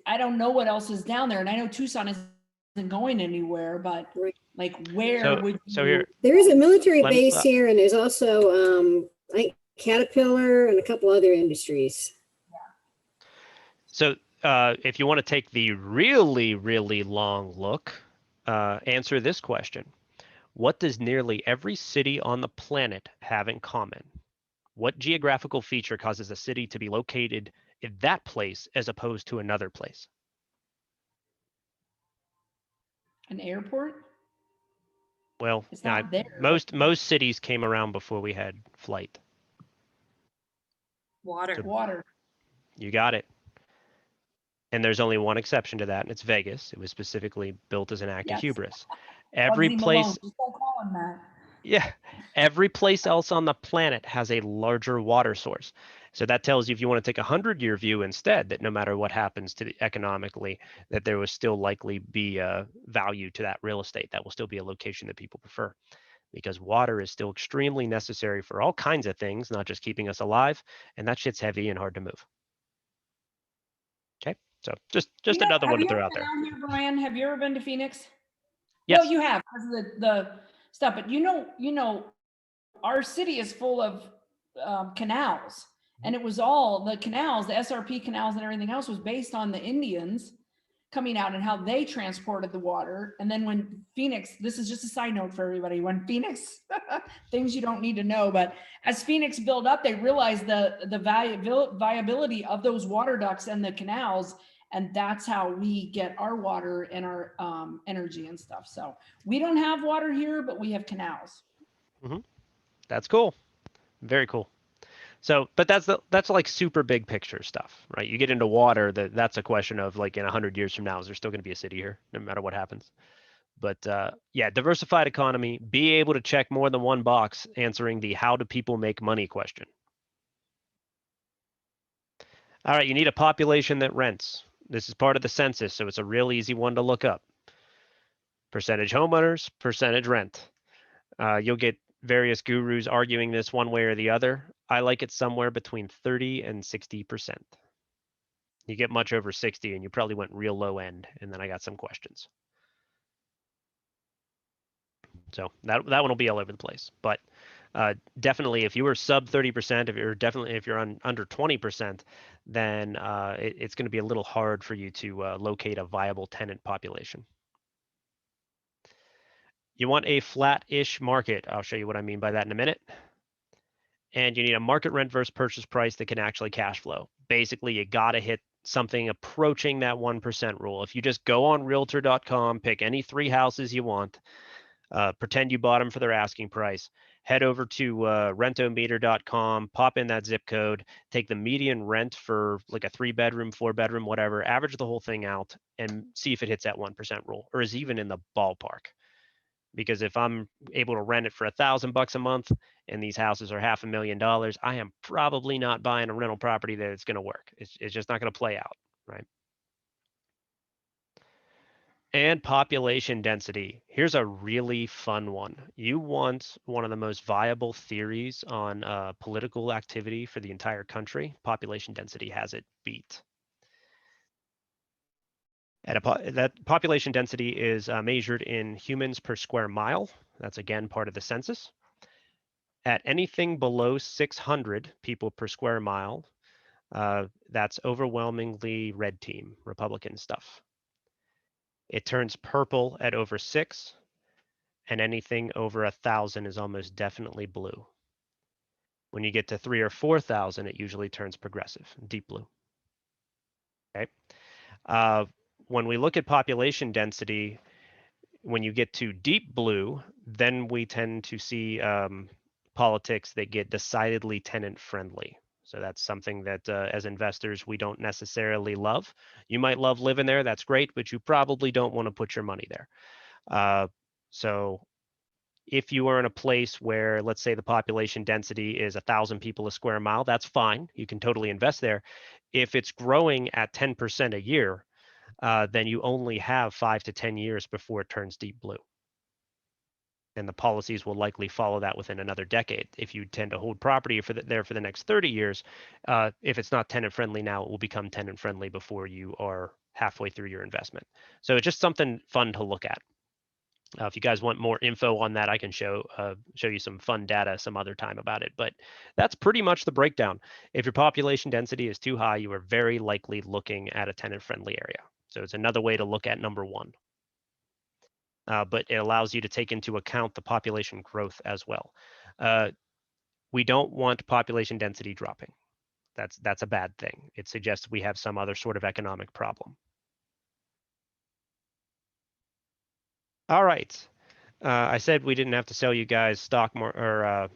I don't know what else is down there. And I know Tucson isn't going anywhere, but Right. like where would you? So here, There is a military base here, and there's also I think Caterpillar and a couple other industries. So if you want to take the really, really long look, answer this question. What does nearly every city on the planet have in common? What geographical feature causes a city to be located in that place as opposed to another place? An airport? Well, It's not there. most cities came around before we had flight. Water. Water. You got it. And there's only one exception to that, and it's Vegas. It was specifically built as an act of hubris. Every Bugsy place, Malone, just don't call him that. yeah, every place else on the planet has a larger water source. So that tells you, if you want to take a 100-year view instead, that no matter what happens to economically, that there will still likely be a value to that real estate. That will still be a location that people prefer, because water is still extremely necessary for all kinds of things, not just keeping us alive. And that shit's heavy and hard to move. Okay, so just another one to throw out there. Here, Brian, have you ever been to Phoenix? Yes. Well, you have, because of the stuff, but our city is full of canals, and it was all the canals, the SRP canals and everything else was based on the Indians coming out and how they transported the water. And then when Phoenix, this is just a side note for everybody, when Phoenix, things you don't need to know, but as Phoenix built up, they realized the viability of those water ducts and the canals. And that's how we get our water and our energy and stuff. So we don't have water here, but we have canals. Mm-hmm. That's cool. Very cool. So, but that's like super big picture stuff, right? You get into water, that's a question of like, in 100 years from now, is there still going to be a city here, no matter what happens? But yeah, diversified economy, be able to check more than one box, answering the how do people make money question. All right, you need a population that rents. This is part of the census, so it's a real easy one to look up. Percentage homeowners, percentage rent. You'll get various gurus arguing this one way or the other. I like it somewhere between 30 and 60%. You get much over 60 and you probably went real low end, and then I got some questions. So that one will be all over the place. But definitely, if you were sub 30%, if you're under 20%, then it's going to be a little hard for you to locate a viable tenant population. You want a flat-ish market. I'll show you what I mean by that in a minute. And you need a market rent versus purchase price that can actually cash flow. Basically, you got to hit something approaching that 1% rule. If you just go on realtor.com, pick any 3 houses you want, pretend you bought them for their asking price, head over to rentometer.com, pop in that zip code, take the median rent for like a 3-bedroom, 4-bedroom, whatever, average the whole thing out and see if it hits that 1% rule or is even in the ballpark. Because if I'm able to rent it for $1,000 a month and these houses are $500,000, I am probably not buying a rental property that it's going to work. It's just not going to play out, right? And population density. Here's a really fun one. You want one of the most viable theories on political activity for the entire country. Population density has it beat. That population density is measured in humans per square mile. That's again part of the census. At anything below 600 people per square mile, that's overwhelmingly red team, Republican stuff. It turns purple at over 6, and anything over 1,000 is almost definitely blue. When you get to 3,000 or 4,000, it usually turns progressive, deep blue. Okay. When we look at population density, when you get to deep blue, then we tend to see politics that get decidedly tenant friendly. So that's something that as investors, we don't necessarily love. You might love living there, that's great, but you probably don't want to put your money there. So if you are in a place where, let's say, the population density is 1,000 people a square mile, that's fine. You can totally invest there. If it's growing at 10% a year, then you only have 5 to 10 years before it turns deep blue. And the policies will likely follow that within another decade. If you tend to hold property there for the next 30 years, if it's not tenant friendly now, it will become tenant friendly before you are halfway through your investment. So it's just something fun to look at. If you guys want more info on that, I can show you some fun data some other time about it. But that's pretty much the breakdown. If your population density is too high, you are very likely looking at a tenant-friendly area. So it's another way to look at number one. But it allows you to take into account the population growth as well. We don't want population density dropping. That's a bad thing. It suggests we have some other sort of economic problem. All right. I said we didn't have to sell you guys stock or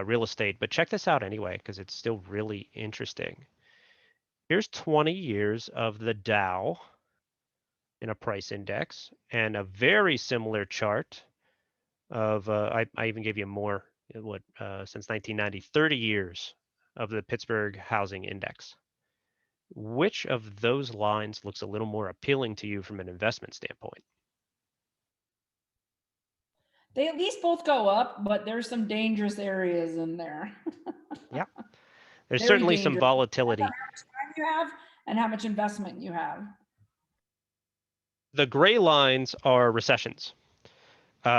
real estate, but check this out anyway, because it's still really interesting. Here's 20 years of the Dow in a price index, and a very similar chart of, I even gave you more, since 1990, 30 years of the Pittsburgh Housing Index. Which of those lines looks a little more appealing to you from an investment standpoint? They at least both go up, but there's some dangerous areas in there. Yeah, there's Very certainly some dangerous. volatility. How much time you have and how much investment you have. The gray lines are recessions.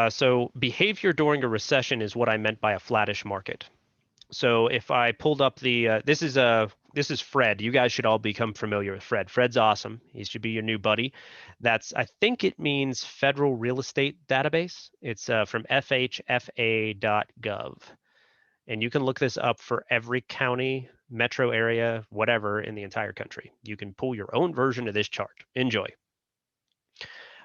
So behavior during a recession is what I meant by a flattish market. So if I pulled up the, this is Fred. You guys should all become familiar with Fred. Fred's awesome. He should be your new buddy. That's, I think it means Federal Real Estate Database. It's from FHFA.gov. And you can look this up for every county, metro area, whatever in the entire country. You can pull your own version of this chart. Enjoy.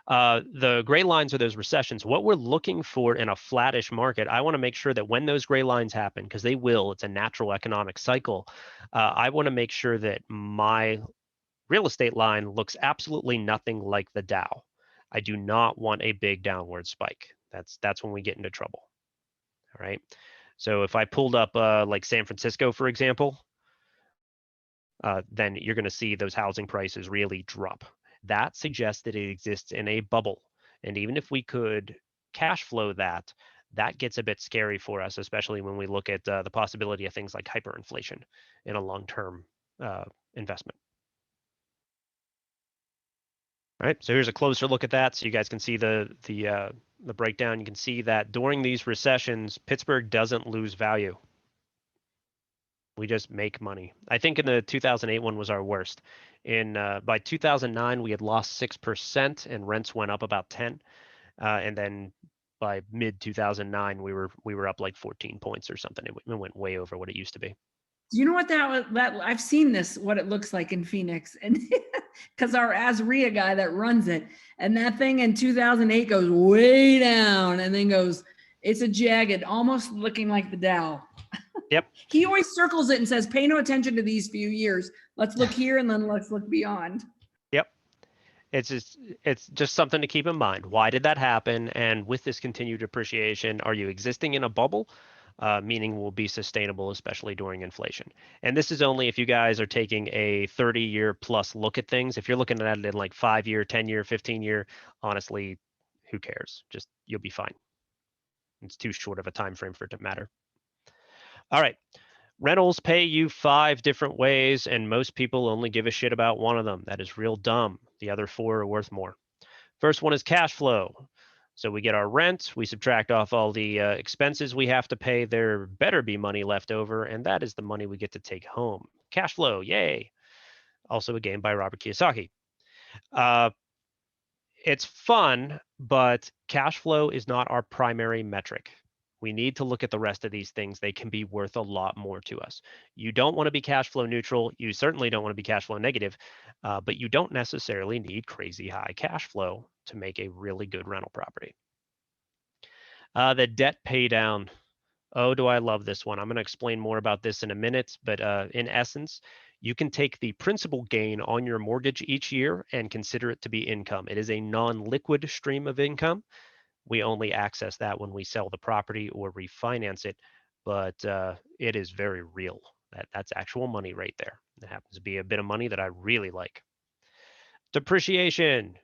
The gray lines are those recessions. What we're looking for in a flattish market, I want to make sure that when those gray lines happen, because they will, it's a natural economic cycle, I want to make sure that my real estate line looks absolutely nothing like the Dow. I do not want a big downward spike. That's when we get into trouble. All right. So if I pulled up like San Francisco, for example, then you're going to see those housing prices really drop. That suggests that it exists in a bubble. And even if we could cash flow that, that gets a bit scary for us, especially when we look at the possibility of things like hyperinflation in a long-term investment. All right, so here's a closer look at that, so you guys can see the breakdown. You can see that during these recessions, Pittsburgh doesn't lose value. We just make money. I think in the 2008 one was our worst. By 2009, we had lost 6% and rents went up about 10. And then by mid 2009, we were up like 14 points or something. It went way over what it used to be. Do you know what that I've seen this, what it looks like in Phoenix, and because our Azria guy that runs it, and that thing in 2008 goes way down and then goes, it's a jagged, almost looking like the Dow. Yep. He always circles it and says, pay no attention to these few years. Let's look here and then let's look beyond. Yep. It's just something to keep in mind. Why did that happen? And with this continued appreciation, are you existing in a bubble? Meaning will be sustainable, especially during inflation. And this is only if you guys are taking a 30-year plus look at things. If you're looking at it in like 5-year, 10-year, 15-year, honestly, who cares? Just you'll be fine. It's too short of a time frame for it to matter. All right. Rentals pay you 5 different ways, and most people only give a shit about one of them. That is real dumb. The other 4 are worth more. First one is cash flow. So we get our rent, we subtract off all the expenses we have to pay. There better be money left over, and that is the money we get to take home. Cash flow, yay. Also a game by Robert Kiyosaki. It's fun, but cash flow is not our primary metric. We need to look at the rest of these things. They can be worth a lot more to us. You don't want to be cash flow neutral. You certainly don't want to be cash flow negative, but you don't necessarily need crazy high cash flow to make a really good rental property. The debt pay down. Oh, do I love this one. I'm going to explain more about this in a minute, but in essence, you can take the principal gain on your mortgage each year and consider it to be income. It is a non-liquid stream of income. We only access that when we sell the property or refinance it, but it is very real. That's actual money right there. It happens to be a bit of money that I really like. Depreciation.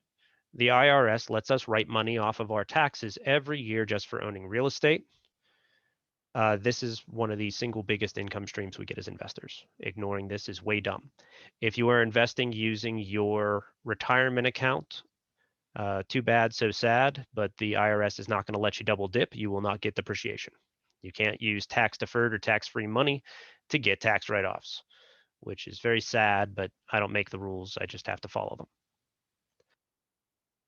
The IRS lets us write money off of our taxes every year just for owning real estate. This is one of the single biggest income streams we get as investors. Ignoring this is way dumb. If you are investing using your retirement account, too bad, so sad, but the IRS is not going to let you double dip. You will not get depreciation. You can't use tax deferred or tax-free money to get tax write-offs, which is very sad, but I don't make the rules. I just have to follow them.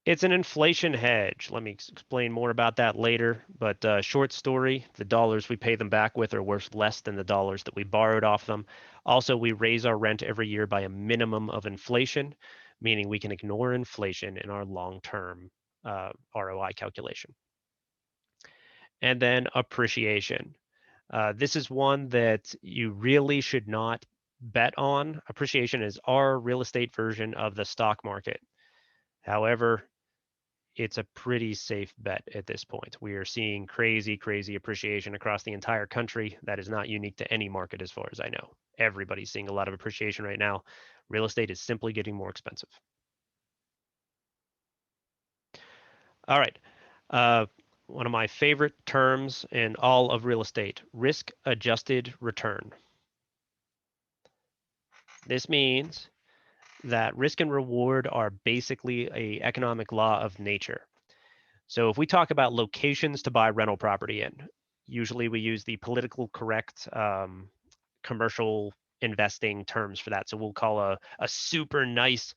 It's an inflation hedge. Let me explain more about that later, but short story, the dollars we pay them back with are worth less than the dollars that we borrowed off them. Also, we raise our rent every year by a minimum of inflation, meaning we can ignore inflation in our long-term ROI calculation. And then appreciation. This is one that you really should not bet on. Appreciation is our real estate version of the stock market. However, it's a pretty safe bet at this point. We are seeing crazy, crazy appreciation across the entire country. That is not unique to any market as far as I know. Everybody's seeing a lot of appreciation right now. Real estate is simply getting more expensive. All right. One of my favorite terms in all of real estate, risk-adjusted return. This means that risk and reward are basically an economic law of nature. So if we talk about locations to buy rental property in, usually we use the political correct commercial investing terms for that. So we'll call a super nice,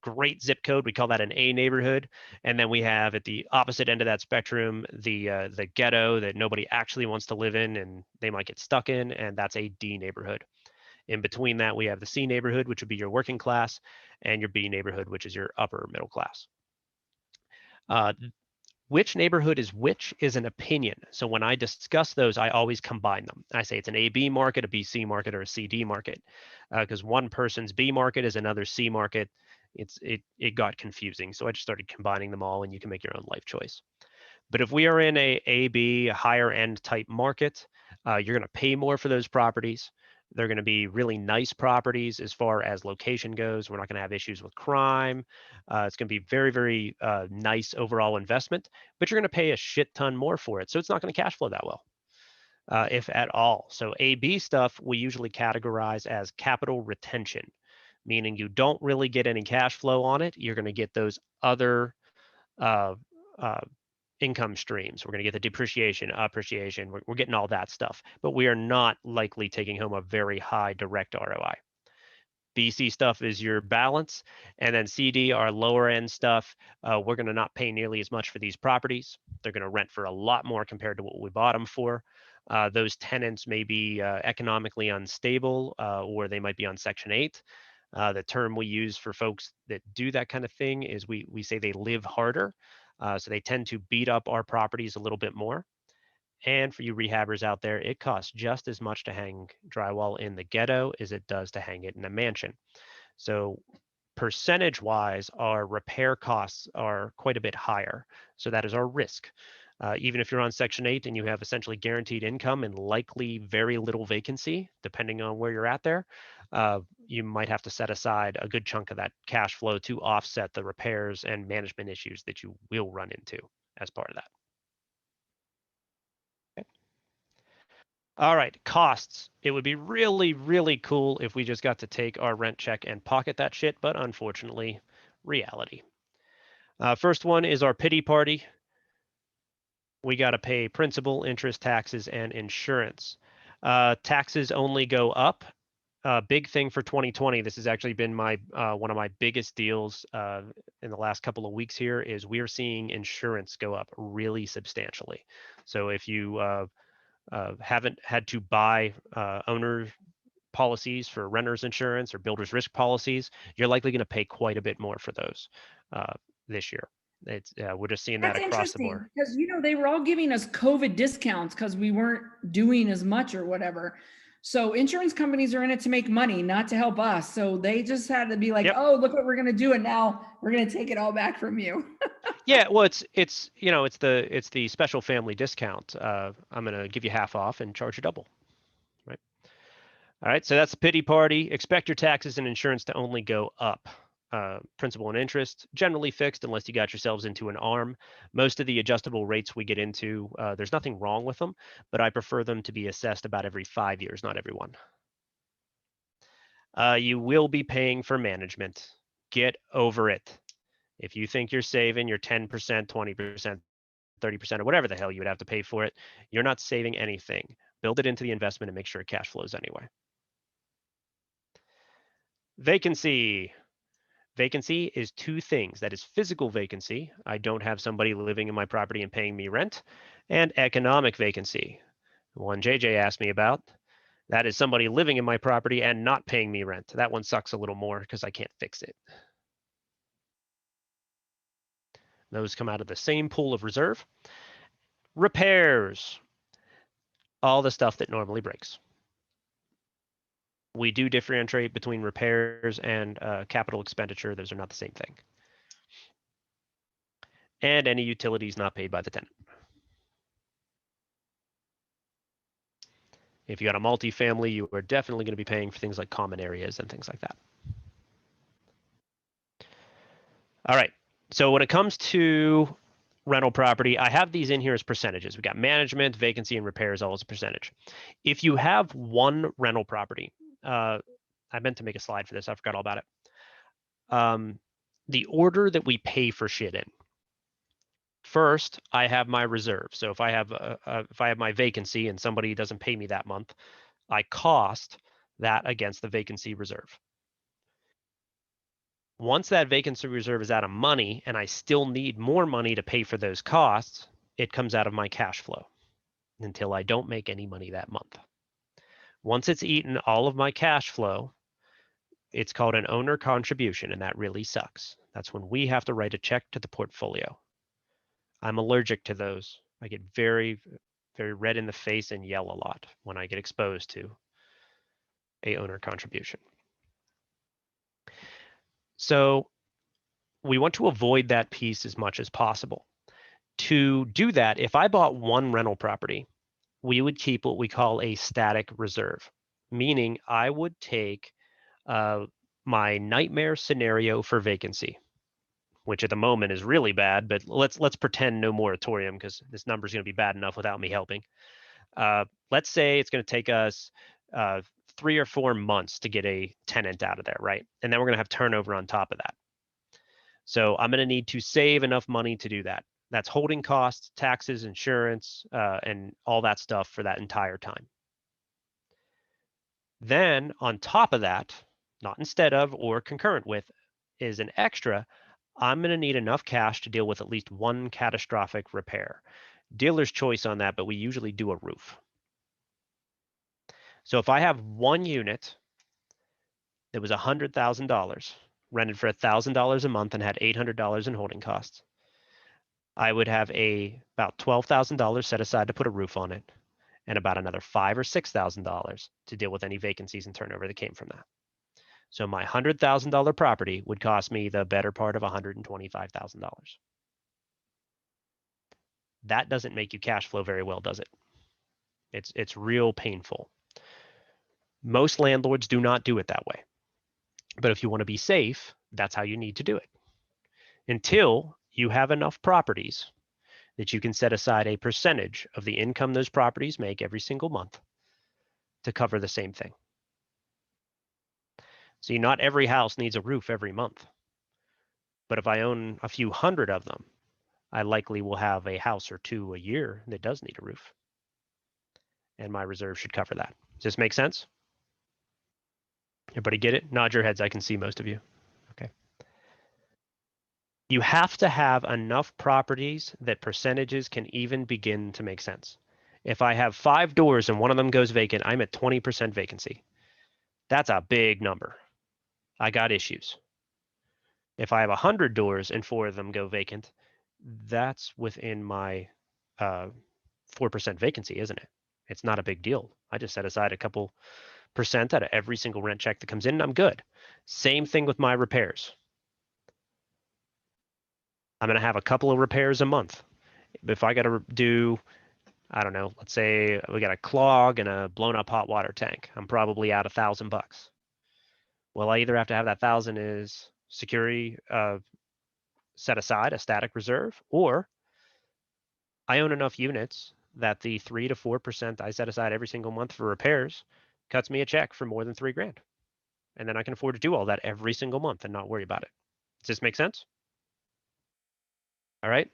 great zip code, we call that an A neighborhood. And then we have at the opposite end of that spectrum, the ghetto that nobody actually wants to live in and they might get stuck in, and that's a D neighborhood. In between that, we have the C neighborhood, which would be your working class, and your B neighborhood, which is your upper middle class. Which neighborhood is which is an opinion. So when I discuss those, I always combine them. I say it's an AB market, a BC market, or a CD market, because one person's B market is another C market. It got confusing. So I just started combining them all, and you can make your own life choice. But if we are in a AB, a higher end type market, you're going to pay more for those properties. They're going to be really nice properties as far as location goes. We're not going to have issues with crime. It's going to be very, very nice overall investment, but you're going to pay a shit ton more for it. So it's not going to cash flow that well, if at all. So AB stuff, we usually categorize as capital retention, meaning you don't really get any cash flow on it. You're going to get those other income streams. We're going to get the depreciation, appreciation. We're getting all that stuff, but we are not likely taking home a very high direct ROI. BC stuff is your balance, and then CD, our lower end stuff. We're going to not pay nearly as much for these properties. They're going to rent for a lot more compared to what we bought them for. Those tenants may be economically unstable, or they might be on Section 8. The term we use for folks that do that kind of thing is we say they live harder. So they tend to beat up our properties a little bit more. And for you rehabbers out there, it costs just as much to hang drywall in the ghetto as it does to hang it in a mansion. So percentage-wise, our repair costs are quite a bit higher. So that is our risk. Even if you're on Section 8 and you have essentially guaranteed income and likely very little vacancy, depending on where you're at there, you might have to set aside a good chunk of that cash flow to offset the repairs and management issues that you will run into as part of that. Okay. All right, costs. It would be really, really cool if we just got to take our rent check and pocket that shit, but unfortunately, reality. First one is our pity party. We got to pay principal, interest, taxes, and insurance. Taxes only go up big thing for 2020, this has actually been my one of my biggest deals in the last couple of weeks here, is we are seeing insurance go up really substantially. So if you haven't had to buy owner policies for renters insurance or builders risk policies, you're likely going to pay quite a bit more for those this year. It's we're just seeing that That's across the interesting board. because, you know, they were all giving us COVID discounts because we weren't doing as much or whatever. So insurance companies are in it to make money, not to help us. So they just had to be like, Yep. oh, look what we're going to do. And now we're going to take it all back from you. Yeah, well, it's you know, it's the special family discount. I'm going to give you half off and charge you double. Right. All right, so that's the pity party. Expect your taxes and insurance to only go up. Principal and interest generally fixed unless you got yourselves into an ARM. Most of the adjustable rates we get into, there's nothing wrong with them, but I prefer them to be assessed about every 5 years, not every one. You will be paying for management. Get over it. If you think you're saving your 10%, 20%, 30%, or whatever the hell you would have to pay for it, you're not saving anything. Build it into the investment and make sure it cash flows anyway. Vacancy. Vacancy is two things. That is physical vacancy. I don't have somebody living in my property and paying me rent. And economic vacancy, the one JJ asked me about. That is somebody living in my property and not paying me rent. That one sucks a little more because I can't fix it. Those come out of the same pool of reserve. Repairs. All the stuff that normally breaks. We do differentiate between repairs and capital expenditure. Those are not the same thing. And any utilities not paid by the tenant. If you got a multifamily, you are definitely going to be paying for things like common areas and things like that. All right, so when it comes to rental property, I have these in here as percentages. We got management, vacancy, and repairs all as a percentage. If you have one rental property, I meant to make a slide for this. I forgot all about it. The order that we pay for shit in. First, I have my reserve. So if I have my vacancy and somebody doesn't pay me that month, I cost that against the vacancy reserve. Once that vacancy reserve is out of money and I still need more money to pay for those costs, it comes out of my cash flow until I don't make any money that month. Once it's eaten all of my cash flow, it's called an owner contribution, and that really sucks. That's when we have to write a check to the portfolio. I'm allergic to those. I get very, very red in the face and yell a lot when I get exposed to a owner contribution. So we want to avoid that piece as much as possible. To do that, if I bought one rental property, we would keep what we call a static reserve, meaning I would take my nightmare scenario for vacancy, which at the moment is really bad, but let's pretend no moratorium because this number is going to be bad enough without me helping. Let's say it's going to take us 3 or 4 months to get a tenant out of there, right? And then we're going to have turnover on top of that. So I'm going to need to save enough money to do that. That's holding costs, taxes, insurance, and all that stuff for that entire time. Then on top of that, not instead of or concurrent with, is an extra. I'm going to need enough cash to deal with at least one catastrophic repair. Dealer's choice on that, but we usually do a roof. So if I have one unit that was $100,000, rented for $1,000 a month and had $800 in holding costs, I would have about $12,000 set aside to put a roof on it, and about another $5,000 or $6,000 to deal with any vacancies and turnover that came from that. So my $100,000 property would cost me the better part of $125,000. That doesn't make you cash flow very well, does it? It's real painful. Most landlords do not do it that way. But if you want to be safe, that's how you need to do it. Until you have enough properties that you can set aside a percentage of the income those properties make every single month to cover the same thing. See, not every house needs a roof every month. But if I own a few hundred of them, I likely will have a house or two a year that does need a roof. And my reserve should cover that. Does this make sense? Everybody get it? Nod your heads. I can see most of you. Okay. You have to have enough properties that percentages can even begin to make sense. If I have 5 doors and one of them goes vacant, I'm at 20% vacancy. That's a big number. I got issues. If I have 100 doors and 4 of them go vacant, that's within my 4% vacancy, isn't it? It's not a big deal. I just set aside a couple percent out of every single rent check that comes in, and I'm good. Same thing with my repairs. I'm going to have a couple of repairs a month. If I got to do, I don't know, let's say we got a clog and a blown up hot water tank, I'm probably out $1,000. Well, I either have to have that 1,000 is security set aside, a static reserve, or I own enough units that the 3 to 4% I set aside every single month for repairs cuts me a check for more than $3,000. And then I can afford to do all that every single month and not worry about it. Does this make sense? All right.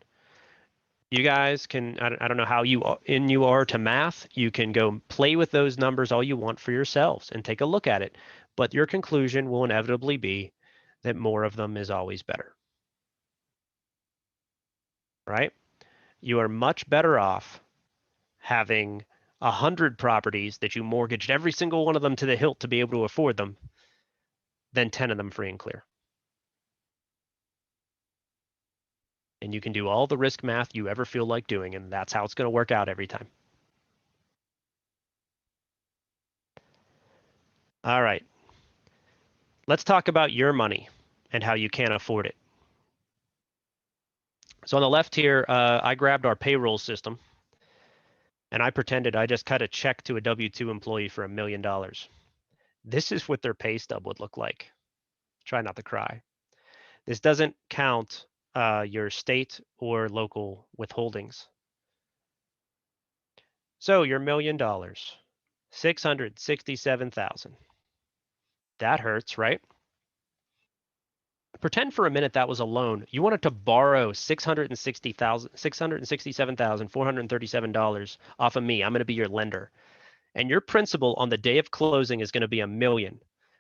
You guys can, I don't know how you are to math. You can go play with those numbers all you want for yourselves and take a look at it. But your conclusion will inevitably be that more of them is always better. Right? You are much better off having 100 properties that you mortgaged every single one of them to the hilt to be able to afford them than 10 of them free and clear. And you can do all the risk math you ever feel like doing, and that's how it's going to work out every time. All right. Let's talk about your money and how you can't afford it. So on the left here, I grabbed our payroll system, and I pretended I just cut a check to a W-2 employee for $1 million. This is what their pay stub would look like. Try not to cry. This doesn't count your state or local withholdings. So your $1 million, 667,000. That hurts, right? Pretend for a minute that was a loan. You wanted to borrow $667,437 off of me. I'm going to be your lender. And your principal on the day of closing is going to be $1 million.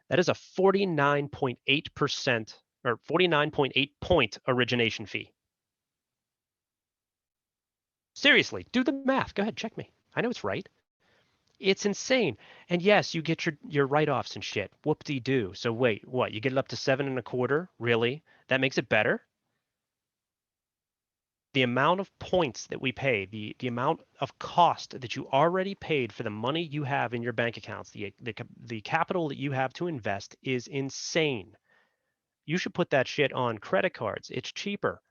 That is a 49.8% or 49.8 point origination fee. Seriously, do the math. Go ahead, check me. I know it's right. It's insane. And yes, you get your write-offs and shit. Whoop-de-doo. So wait, what? You get it up to 7.25? Really? That makes it better? The amount of points that we pay, the amount of cost that you already paid for the money you have in your bank accounts, the capital that you have to invest is insane. You should put that shit on credit cards. It's cheaper.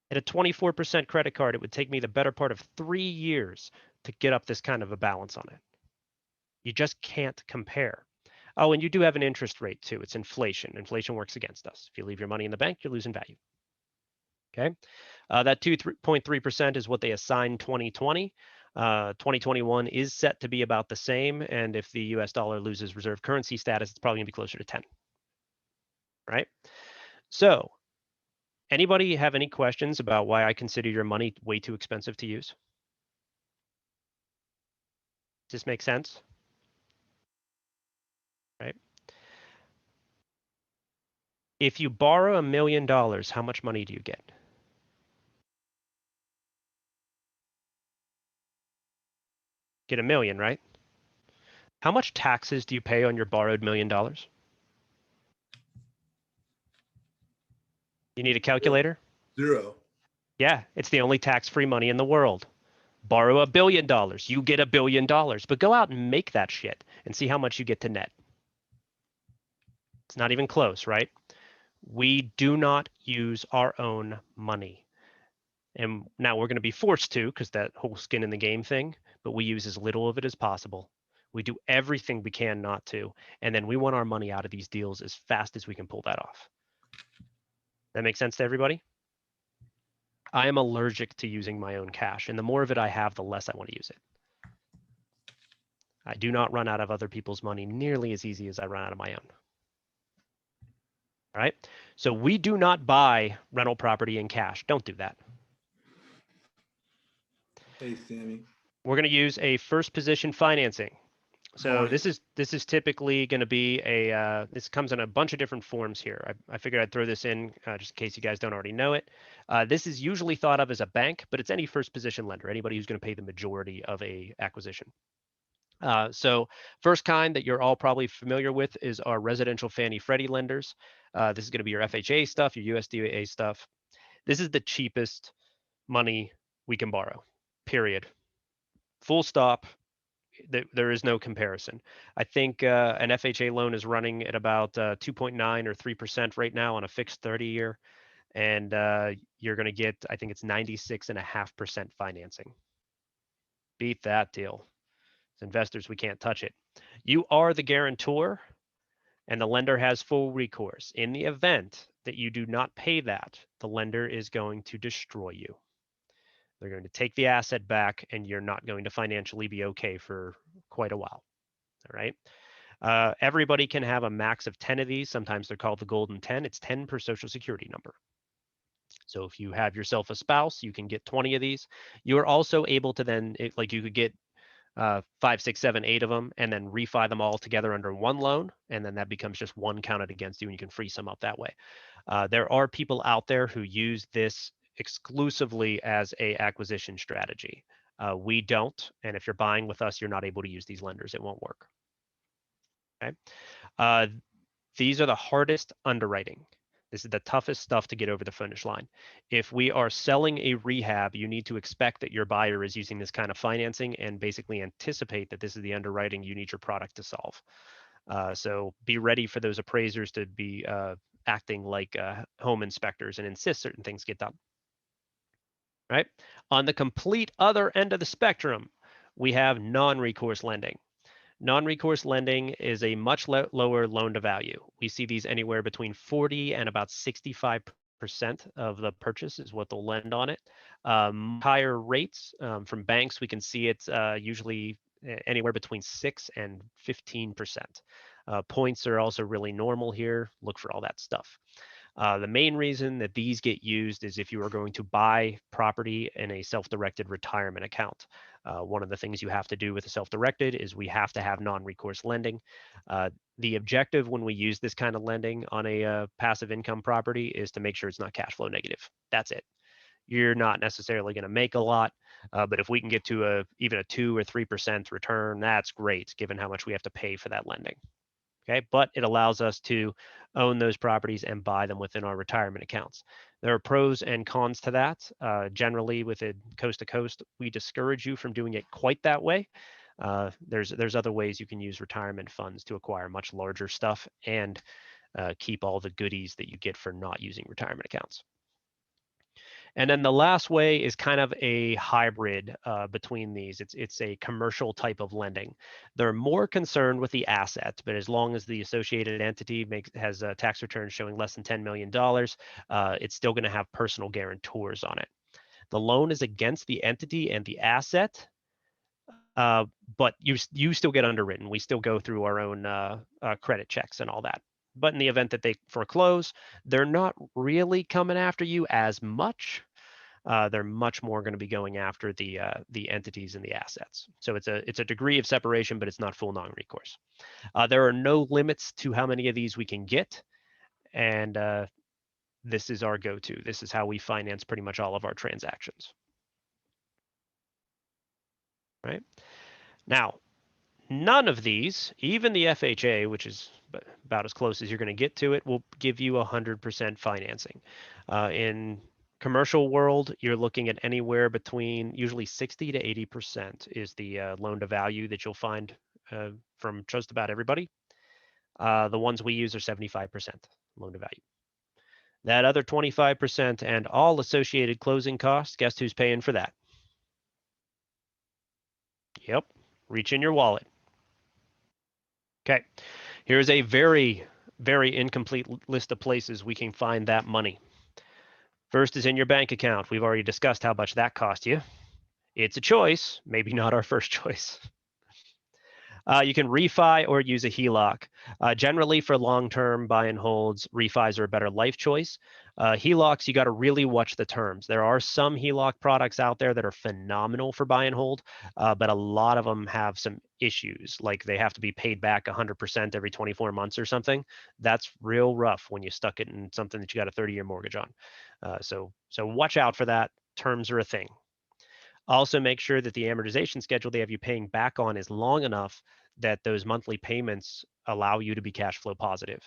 At a 24% credit card, it would take me the better part of 3 years to get up this kind of a balance on it. You just can't compare. Oh, and you do have an interest rate too. It's inflation. Inflation works against us. If you leave your money in the bank, you're losing value. Okay. That 2.3% is what they assigned 2020. 2021 is set to be about the same. And if the US dollar loses reserve currency status, it's probably gonna be closer to 10. Right? So anybody have any questions about why I consider your money way too expensive to use? Does this make sense? Right? If you borrow $1 million, how much money do you get? Get $1 million, right? How much taxes do you pay on your borrowed $1 million? You need a calculator? 0. Yeah, it's the only tax-free money in the world. Borrow $1 billion, you get $1 billion, but go out and make that shit and see how much you get to net. It's not even close, right? We do not use our own money. And now we're going to be forced to, because that whole skin in the game thing, but we use as little of it as possible. We do everything we can not to, and then we want our money out of these deals as fast as we can pull that off. That makes sense to everybody? I am allergic to using my own cash, and the more of it I have, the less I want to use it. I do not run out of other people's money nearly as easy as I run out of my own. All right? So we do not buy rental property in cash. Don't do that. Hey, Sammy. We're going to use a first position financing. So this is typically going to be this comes in a bunch of different forms here. I figured I'd throw this in just in case you guys don't already know it. This is usually thought of as a bank, but it's any first position lender, anybody who's going to pay the majority of a acquisition. So first kind that you're all probably familiar with is our residential Fannie Freddie lenders. This is going to be your FHA stuff, your USDA stuff. This is the cheapest money we can borrow, period. Full stop. There is no comparison. I think an FHA loan is running at about 2.9 or 3% right now on a fixed 30-year, and you're going to get, I think it's 96.5% financing. Beat that deal. As investors, we can't touch it. You are the guarantor, and the lender has full recourse. In the event that you do not pay that, the lender is going to destroy you. They're going to take the asset back, and you're not going to financially be okay for quite a while. All right. Everybody can have a max of 10 of these. Sometimes they're called the golden 10. It's 10 per social security number. So if you have yourself a spouse, you can get 20 of these. You are also able to then, like you could get 5, 6, 7, 8 of them, and then refi them all together under one loan, and then that becomes just one counted against you, and you can free some up that way. There are people out there who use this exclusively as a acquisition strategy. We don't, and if you're buying with us, you're not able to use these lenders. It won't work. Okay. These are the hardest underwriting. This is the toughest stuff to get over the finish line. If we are selling a rehab, you need to expect that your buyer is using this kind of financing and basically anticipate that this is the underwriting you need your product to solve. So be ready for those appraisers to be acting like home inspectors and insist certain things get done. Right? On the complete other end of the spectrum, we have non-recourse lending. Non-recourse lending is a much lower loan to value. We see these anywhere between 40 and about 65% of the purchase is what they'll lend on it. Higher rates from banks, we can see it usually anywhere between 6 and 15%. Points are also really normal here. Look for all that stuff. The main reason that these get used is if you are going to buy property in a self-directed retirement account. One of the things you have to do with a self-directed is we have to have non-recourse lending. The objective when we use this kind of lending on a passive income property is to make sure it's not cash flow negative. That's it. You're not necessarily going to make a lot, but if we can get to even a 2 or 3% return, that's great, given how much we have to pay for that lending. Okay, but it allows us to own those properties and buy them within our retirement accounts. There are pros and cons to that. Generally, within coast to coast, we discourage you from doing it quite that way. There's other ways you can use retirement funds to acquire much larger stuff and keep all the goodies that you get for not using retirement accounts. And then the last way is kind of a hybrid between these. It's a commercial type of lending. They're more concerned with the asset, but as long as the associated entity has a tax return showing less than $10 million, it's still going to have personal guarantors on it. The loan is against the entity and the asset, but you still get underwritten. We still go through our own credit checks and all that. But in the event that they foreclose, they're not really coming after you as much. They're much more going to be going after the entities and the assets. So it's a degree of separation, but it's not full non-recourse. There are no limits to how many of these we can get, and this is our go-to. This is how we finance pretty much all of our transactions. Right? Now, none of these, even the FHA, which is about as close as you're going to get to it, will give you 100% financing. In commercial world, you're looking at anywhere between usually 60 to 80% is the loan to value that you'll find from just about everybody. The ones we use are 75% loan to value. That other 25% and all associated closing costs, guess who's paying for that? Yep, reach in your wallet. Okay, here's a very, very incomplete list of places we can find that money. First is in your bank account. We've already discussed how much that cost you. It's a choice, maybe not our first choice. You can refi or use a HELOC. Generally, for long-term buy and holds, refis are a better life choice. HELOCs, you got to really watch the terms. There are some HELOC products out there that are phenomenal for buy and hold, but a lot of them have some issues, like they have to be paid back 100% every 24 months or something. That's real rough when you stuck it in something that you got a 30-year mortgage on. So watch out for that. Terms are a thing. Also, make sure that the amortization schedule they have you paying back on is long enough that those monthly payments allow you to be cash flow positive.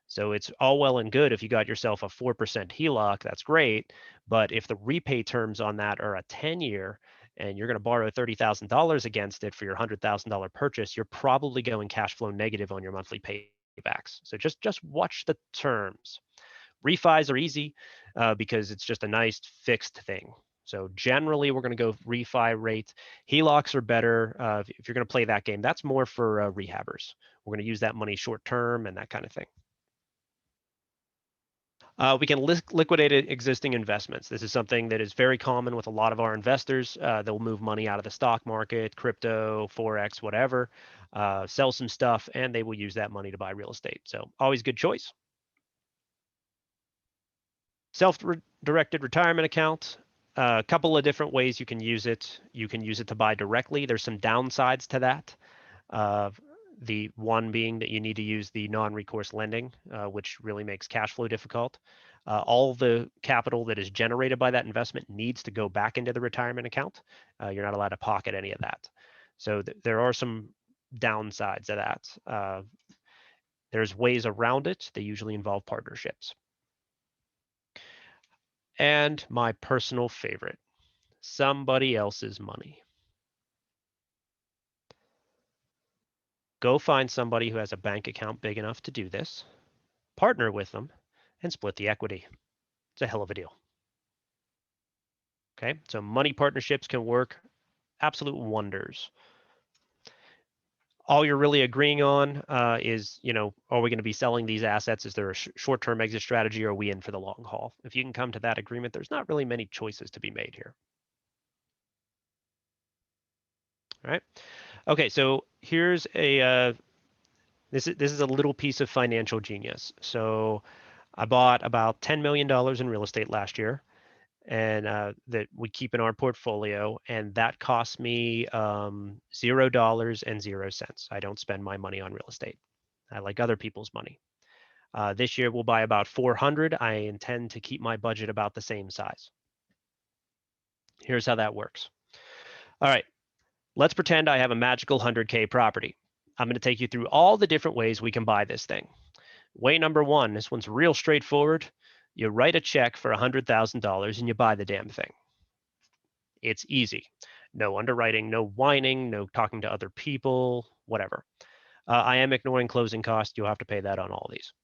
So it's all well and good if you got yourself a 4% HELOC, that's great. But if the repay terms on that are a 10-year and you're going to borrow $30,000 against it for your $100,000 purchase, you're probably going cash flow negative on your monthly paybacks. So just watch the terms. Refis are easy because it's just a nice fixed thing. So generally, we're going to go refi rate. HELOCs are better if you're going to play that game. That's more for rehabbers. We're going to use that money short term and that kind of thing. We can liquidate existing investments. This is something that is very common with a lot of our investors. They'll move money out of the stock market, crypto, Forex, whatever, sell some stuff, and they will use that money to buy real estate. So always good choice. Self-directed retirement account. A couple of different ways you can use it. You can use it to buy directly. There's some downsides to that. The one being that you need to use the non-recourse lending, which really makes cash flow difficult. All the capital that is generated by that investment needs to go back into the retirement account. You're not allowed to pocket any of that. So there are some downsides of that. There's ways around it. They usually involve partnerships. And my personal favorite, somebody else's money. Go find somebody who has a bank account big enough to do this, partner with them, and split the equity. It's a hell of a deal. Okay, so money partnerships can work absolute wonders. All you're really agreeing on is, are we going to be selling these assets? Is there a short-term exit strategy, or are we in for the long haul? If you can come to that agreement, there's not really many choices to be made here. All right. Okay, so here's a this is a little piece of financial genius. So I bought about $10 million in real estate last year, and that we keep in our portfolio, and that cost me $0.00. I don't spend my money on real estate. I like other people's money. This year we'll buy about 400. I intend to keep my budget about the same size. Here's how that works. All right, let's pretend I have a magical 100K property. I'm going to take you through all the different ways we can buy this thing. Way number one, this one's real straightforward. You write a check for $100,000 and you buy the damn thing. It's easy. No underwriting, no whining, no talking to other people, whatever. I am ignoring closing costs. You'll have to pay that on all these.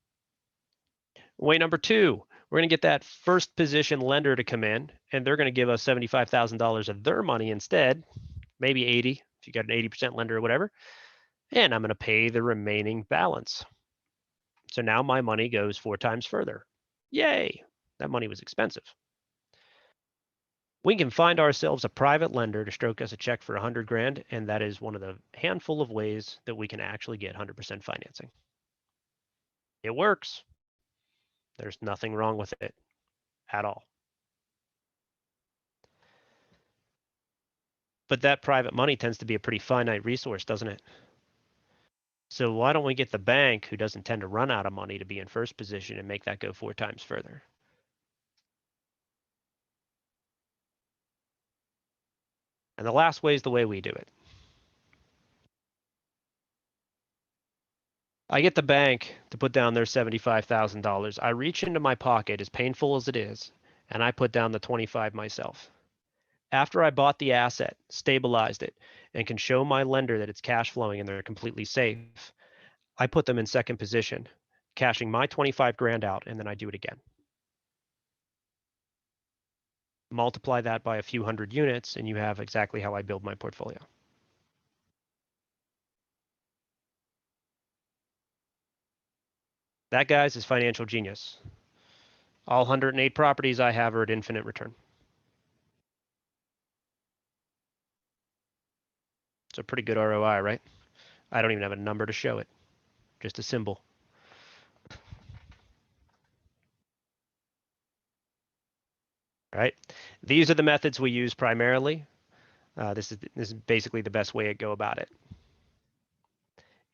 Way number two, we're going to get that first position lender to come in, and they're going to give us $75,000 of their money instead, maybe 80 if you got an 80% lender or whatever, and I'm going to pay the remaining balance. So now my money goes 4 times further. Yay, that money was expensive. We can find ourselves a private lender to stroke us a check for 100 grand, and that is one of the handful of ways that we can actually get 100% financing. It works. There's nothing wrong with it at all. But that private money tends to be a pretty finite resource, doesn't it? So why don't we get the bank, who doesn't tend to run out of money, to be in first position and make that go 4 times further? And the last way is the way we do it. I get the bank to put down their $75,000. I reach into my pocket, as painful as it is, and I put down the 25 myself. After I bought the asset, stabilized it, and can show my lender that it's cash flowing and they're completely safe, I put them in second position, cashing my 25 grand out, and then I do it again. Multiply that by a few hundred units, and you have exactly how I build my portfolio. That, guys, is financial genius. All 108 properties I have are at infinite return. It's a pretty good ROI, right? I don't even have a number to show it, just a symbol. All right, these are the methods we use primarily. This is basically the best way to go about it.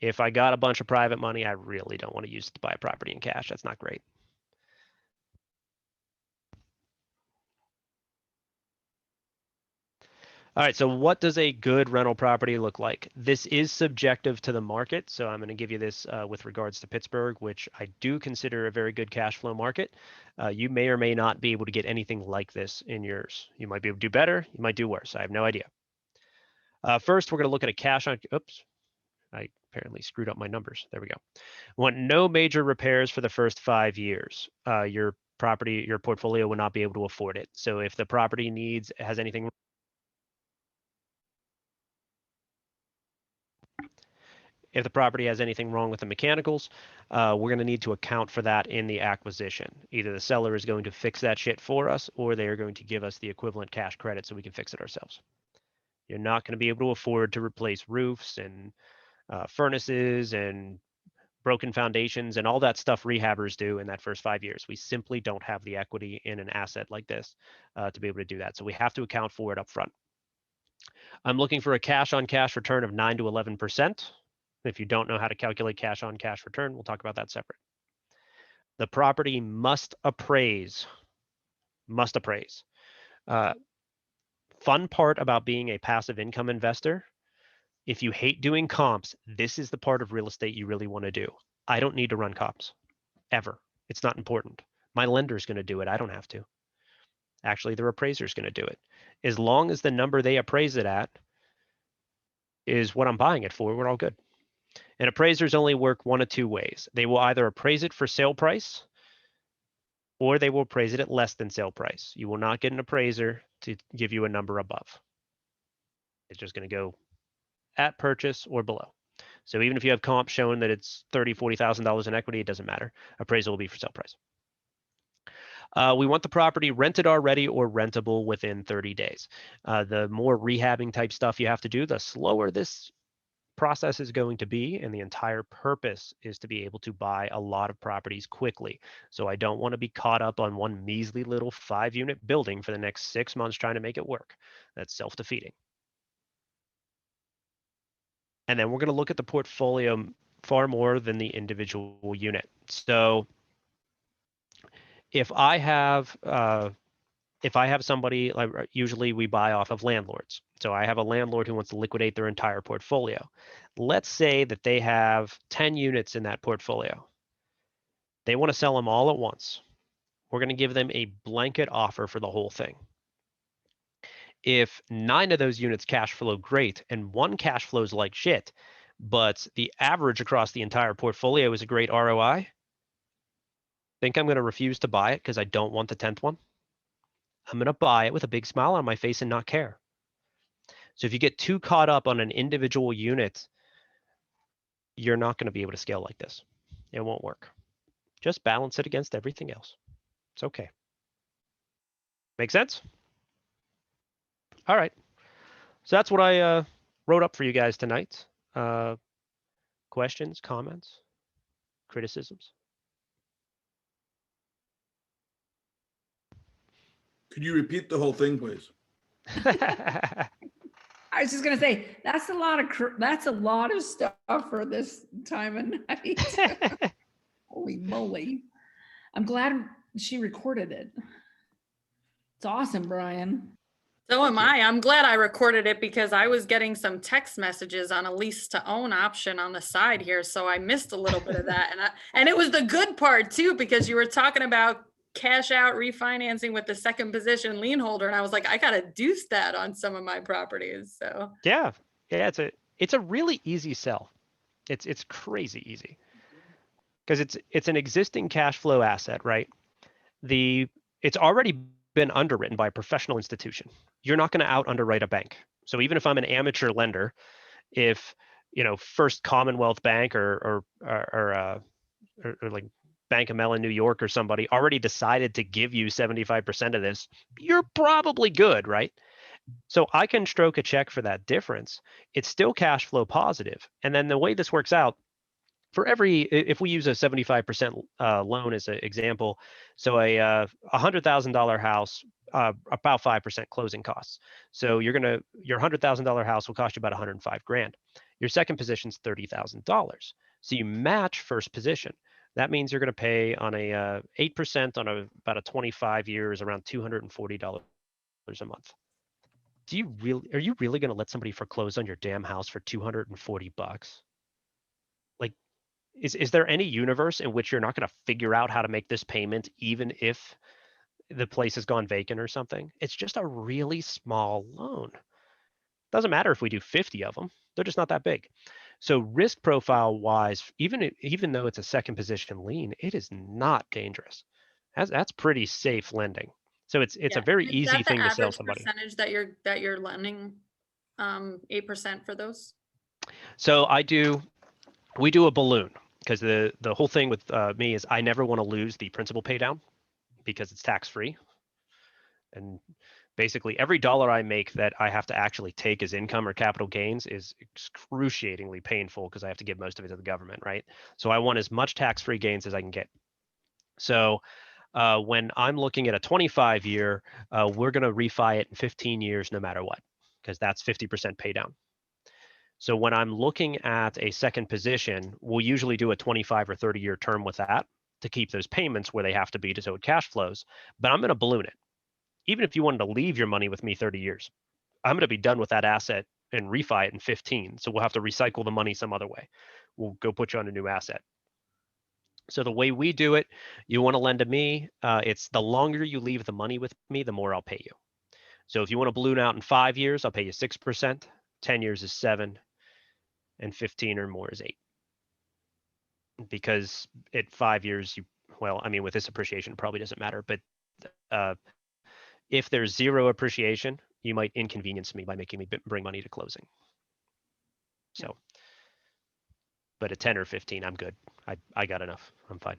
If I got a bunch of private money, I really don't want to use it to buy a property in cash. That's not great. All right, so what does a good rental property look like? This is subjective to the market, so I'm going to give you this with regards to Pittsburgh, which I do consider a very good cash flow market. You may or may not be able to get anything like this in yours. You might be able to do better, you might do worse. I have no idea. First, we're going to look at a cash on, oops, I apparently screwed up my numbers. There we go. We want no major repairs for the first 5 years. Your portfolio will not be able to afford it. So if the property has anything wrong with the mechanicals, we're going to need to account for that in the acquisition. Either the seller is going to fix that shit for us, or they are going to give us the equivalent cash credit so we can fix it ourselves. You're not going to be able to afford to replace roofs and furnaces and broken foundations and all that stuff rehabbers do in that first 5 years. We simply don't have the equity in an asset like this to be able to do that. So we have to account for it up front. I'm looking for a cash on cash return of 9 to 11%. If you don't know how to calculate cash on cash return, we'll talk about that separate. The property must appraise. Must appraise. Fun part about being a passive income investor, if you hate doing comps, this is the part of real estate you really want to do. I don't need to run comps, ever. It's not important. My lender's going to do it. I don't have to. Actually, their appraiser's going to do it. As long as the number they appraise it at is what I'm buying it for, we're all good. And appraisers only work one of two ways. They will either appraise it for sale price, or they will appraise it at less than sale price. You will not get an appraiser to give you a number above. It's just going to go at purchase or below. So even if you have comp showing that it's $30,000, $40,000 in equity, it doesn't matter. Appraisal will be for sale price. We want the property rented already or rentable within 30 days. The more rehabbing type stuff you have to do, the slower this process is going to be, and the entire purpose is to be able to buy a lot of properties quickly. So I don't want to be caught up on one measly little 5-unit building for the next 6 months trying to make it work. That's self-defeating. And then we're going to look at the portfolio far more than the individual unit. So if I have somebody, like usually we buy off of landlords. So I have a landlord who wants to liquidate their entire portfolio. Let's say that they have 10 units in that portfolio. They want to sell them all at once. We're going to give them a blanket offer for the whole thing. If 9 of those units cash flow great and 1 cash flows like shit, but the average across the entire portfolio is a great ROI, I think I'm going to refuse to buy it because I don't want the 10th one. I'm going to buy it with a big smile on my face and not care. So if you get too caught up on an individual unit, you're not going to be able to scale like this. It won't work. Just balance it against everything else. It's okay. Make sense? All right. So that's what I wrote up for you guys tonight. Questions, comments, criticisms? Could you repeat the whole thing, please? I was just gonna say that's a lot of stuff for this time of night. Holy moly! I'm glad she recorded it. It's awesome, Brian. So am I. I'm glad I recorded it because I was getting some text messages on a lease to own option on the side here. So I missed a little bit of that. And it was the good part too, because you were talking about cash out refinancing with the second position lien holder. And I was like, I got to deuce that on some of my properties. So yeah, it's a really easy sell. It's crazy easy because it's an existing cash flow asset, right? It's already been underwritten by a professional institution. You're not going to out underwrite a bank. So even if I'm an amateur lender, if First Commonwealth Bank or like Bank of Mellon, New York, or somebody already decided to give you 75% of this, you're probably good, right? So I can stroke a check for that difference. It's still cash flow positive. And then the way this works out, for every, if we use a 75% loan as an example, so a $100,000 house, about 5% closing costs. So your $100,000 house will cost you about 105 grand. Your second position's $30,000. So you match first position. That means you're going to pay on a 8% on about a 25 years, around $240 a month. Are you really going to let somebody foreclose on your damn house for 240 bucks? Like, is there any universe in which you're not going to figure out how to make this payment even if the place has gone vacant or something? It's just a really small loan. Doesn't matter if we do 50 of them, they're just not that big. So risk profile wise, even though it's a second position lien, it is not dangerous. That's pretty safe lending. So it's a very Is easy that the thing to sell average somebody. percentage that you're lending 8% for those? So we do a balloon, because the whole thing with me is I never want to lose the principal pay down because it's tax free. And basically every dollar I make that I have to actually take as income or capital gains is excruciatingly painful because I have to give most of it to the government, right? So I want as much tax free gains as I can get. So when I'm looking at a 25 year, we're going to refi it in 15 years no matter what, because that's 50% pay down. So when I'm looking at a second position, we'll usually do a 25 or 30 year term with that to keep those payments where they have to be to so it cash flows, but I'm going to balloon it. Even if you wanted to leave your money with me 30 years, I'm going to be done with that asset and refi it in 15. So we'll have to recycle the money some other way. We'll go put you on a new asset. So the way we do it, you want to lend to me, it's the longer you leave the money with me, the more I'll pay you. So if you want to balloon out in 5 years, I'll pay you 6%, 10 years is 7, and 15 or more is 8. Because at 5 years, well, I mean, with this appreciation, it probably doesn't matter, but if there's zero appreciation, you might inconvenience me by making me bring money to closing. So, but at 10 or 15, I'm good. I got enough. I'm fine.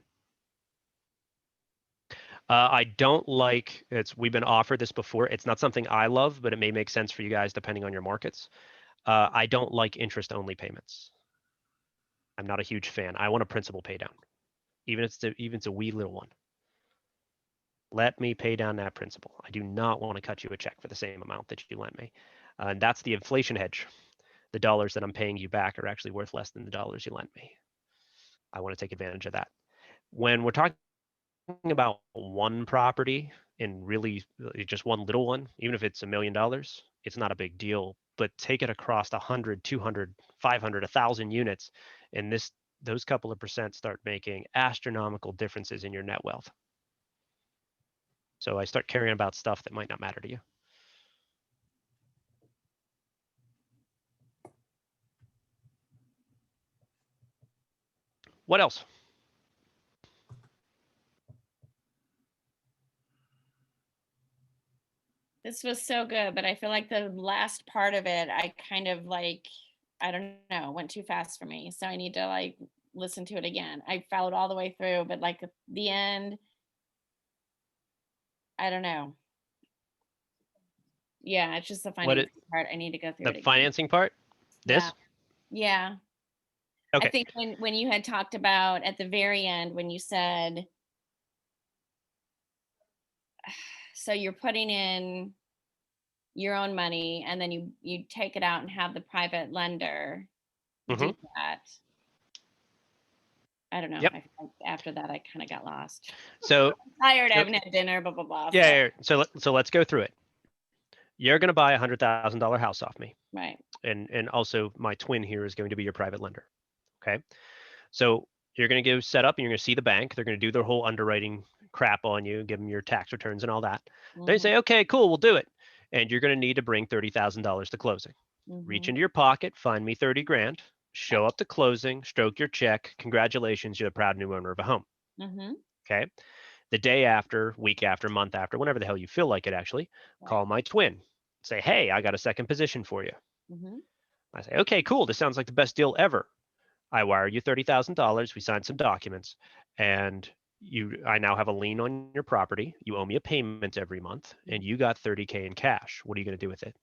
I don't like, we've been offered this before. It's not something I love, but it may make sense for you guys depending on your markets. I don't like interest only payments. I'm not a huge fan. I want a principal pay down, even if it's a wee little one. Let me pay down that principal. I do not want to cut you a check for the same amount that you lent me. And that's the inflation hedge. The dollars that I'm paying you back are actually worth less than the dollars you lent me. I want to take advantage of that. When we're talking about one property and really just one little one, even if it's $1 million, it's not a big deal, but take it across 100, 200, 500, 1,000 units, and those couple of percent start making astronomical differences in your net wealth. So I start caring about stuff that might not matter to you. What else? This was so good, but I feel like the last part of it, I kind of like, I don't know, went too fast for me. So I need to like listen to it again. I followed all the way through, but like at the end, I don't know. Yeah, it's just the financing part. I need to go through it The again. financing part? This? Yeah. Okay. I think when you had talked about at the very end, when you said, so you're putting in your own money and then you take it out and have the private lender do that. I don't know. Yep. After that, I kind of got lost. So I'm tired. I haven't had dinner, blah, blah, blah. Yeah. So let's go through it. You're going to buy $100,000 house off me. Right. And also my twin here is going to be your private lender. Okay. So you're going to go set up and you're going to see the bank. They're going to do their whole underwriting crap on you, give them your tax returns and all that. They say, okay, cool, we'll do it. And you're going to need to bring $30,000 to closing. Reach into your pocket, find me 30 grand, show up to closing, stroke your check. Congratulations, you're the proud new owner of a home. Okay. The day after, week after, month after, whenever the hell you feel like it, actually, call my twin. Say, hey, I got a second position for you. I say, okay, cool. This sounds like the best deal ever. I wire you $30,000. We sign some documents, and I now have a lien on your property. You owe me a payment every month, and you got 30K in cash. What are you going to do with it?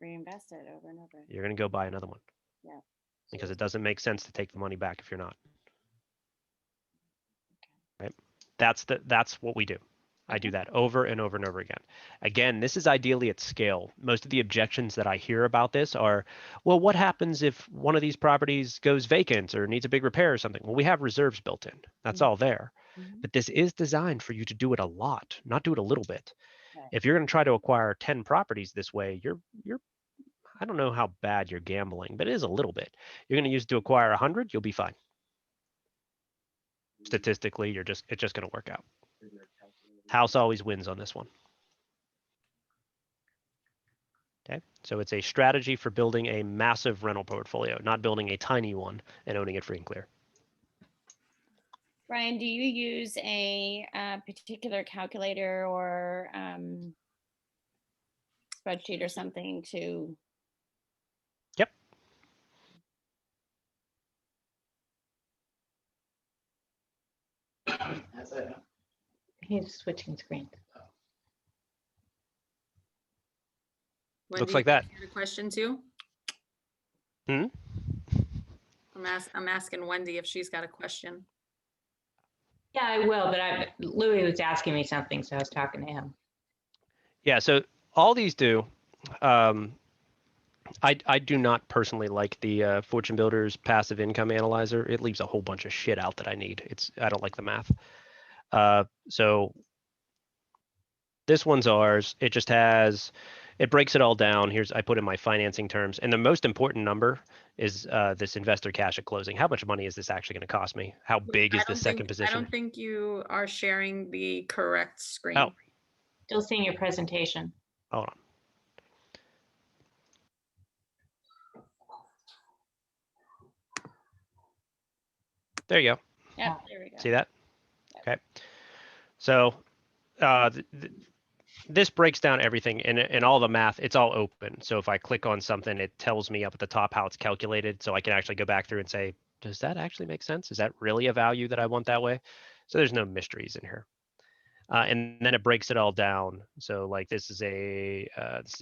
Reinvest it over and over. You're going to go buy another one. Yeah. Because it doesn't make sense to take the money back if you're not. Right? That's what we do. I do that over and over and over again. Again, this is ideally at scale. Most of the objections that I hear about this are, well, what happens if one of these properties goes vacant or needs a big repair or something? Well, we have reserves built in. That's all there. But this is designed for you to do it a lot, not do it a little bit. Right. If you're going to try to acquire 10 properties this way, you're I don't know how bad you're gambling, but it is a little bit. You're going to use it to acquire 100, you'll be fine. Statistically, it's just going to work out. House always wins on this one. Okay, so it's a strategy for building a massive rental portfolio, not building a tiny one and owning it free and clear. Brian, do you use a particular calculator or spreadsheet or something to? Yep. He's switching screens. Wendy, Looks like that. you had a question too? Hmm? I'm asking Wendy if she's got a question. Yeah, I will, but Louis was asking me something, so I was talking to him. Yeah, so all these do. I do not personally like the Fortune Builders passive income analyzer. It leaves a whole bunch of shit out that I need. I don't like the math. So this one's ours. It just has, it breaks it all down. I put in my financing terms, and the most important number is this investor cash at closing. How much money is this actually going to cost me? How big is the second position? I don't think you are sharing the correct screen. Oh. Still seeing your presentation. Hold on. There you go. Yeah, there we go. See that? Okay. So this breaks down everything and all the math. It's all open. So if I click on something, it tells me up at the top how it's calculated. So I can actually go back through and say, does that actually make sense? Is that really a value that I want that way? So there's no mysteries in here. And then it breaks it all down. So like this is a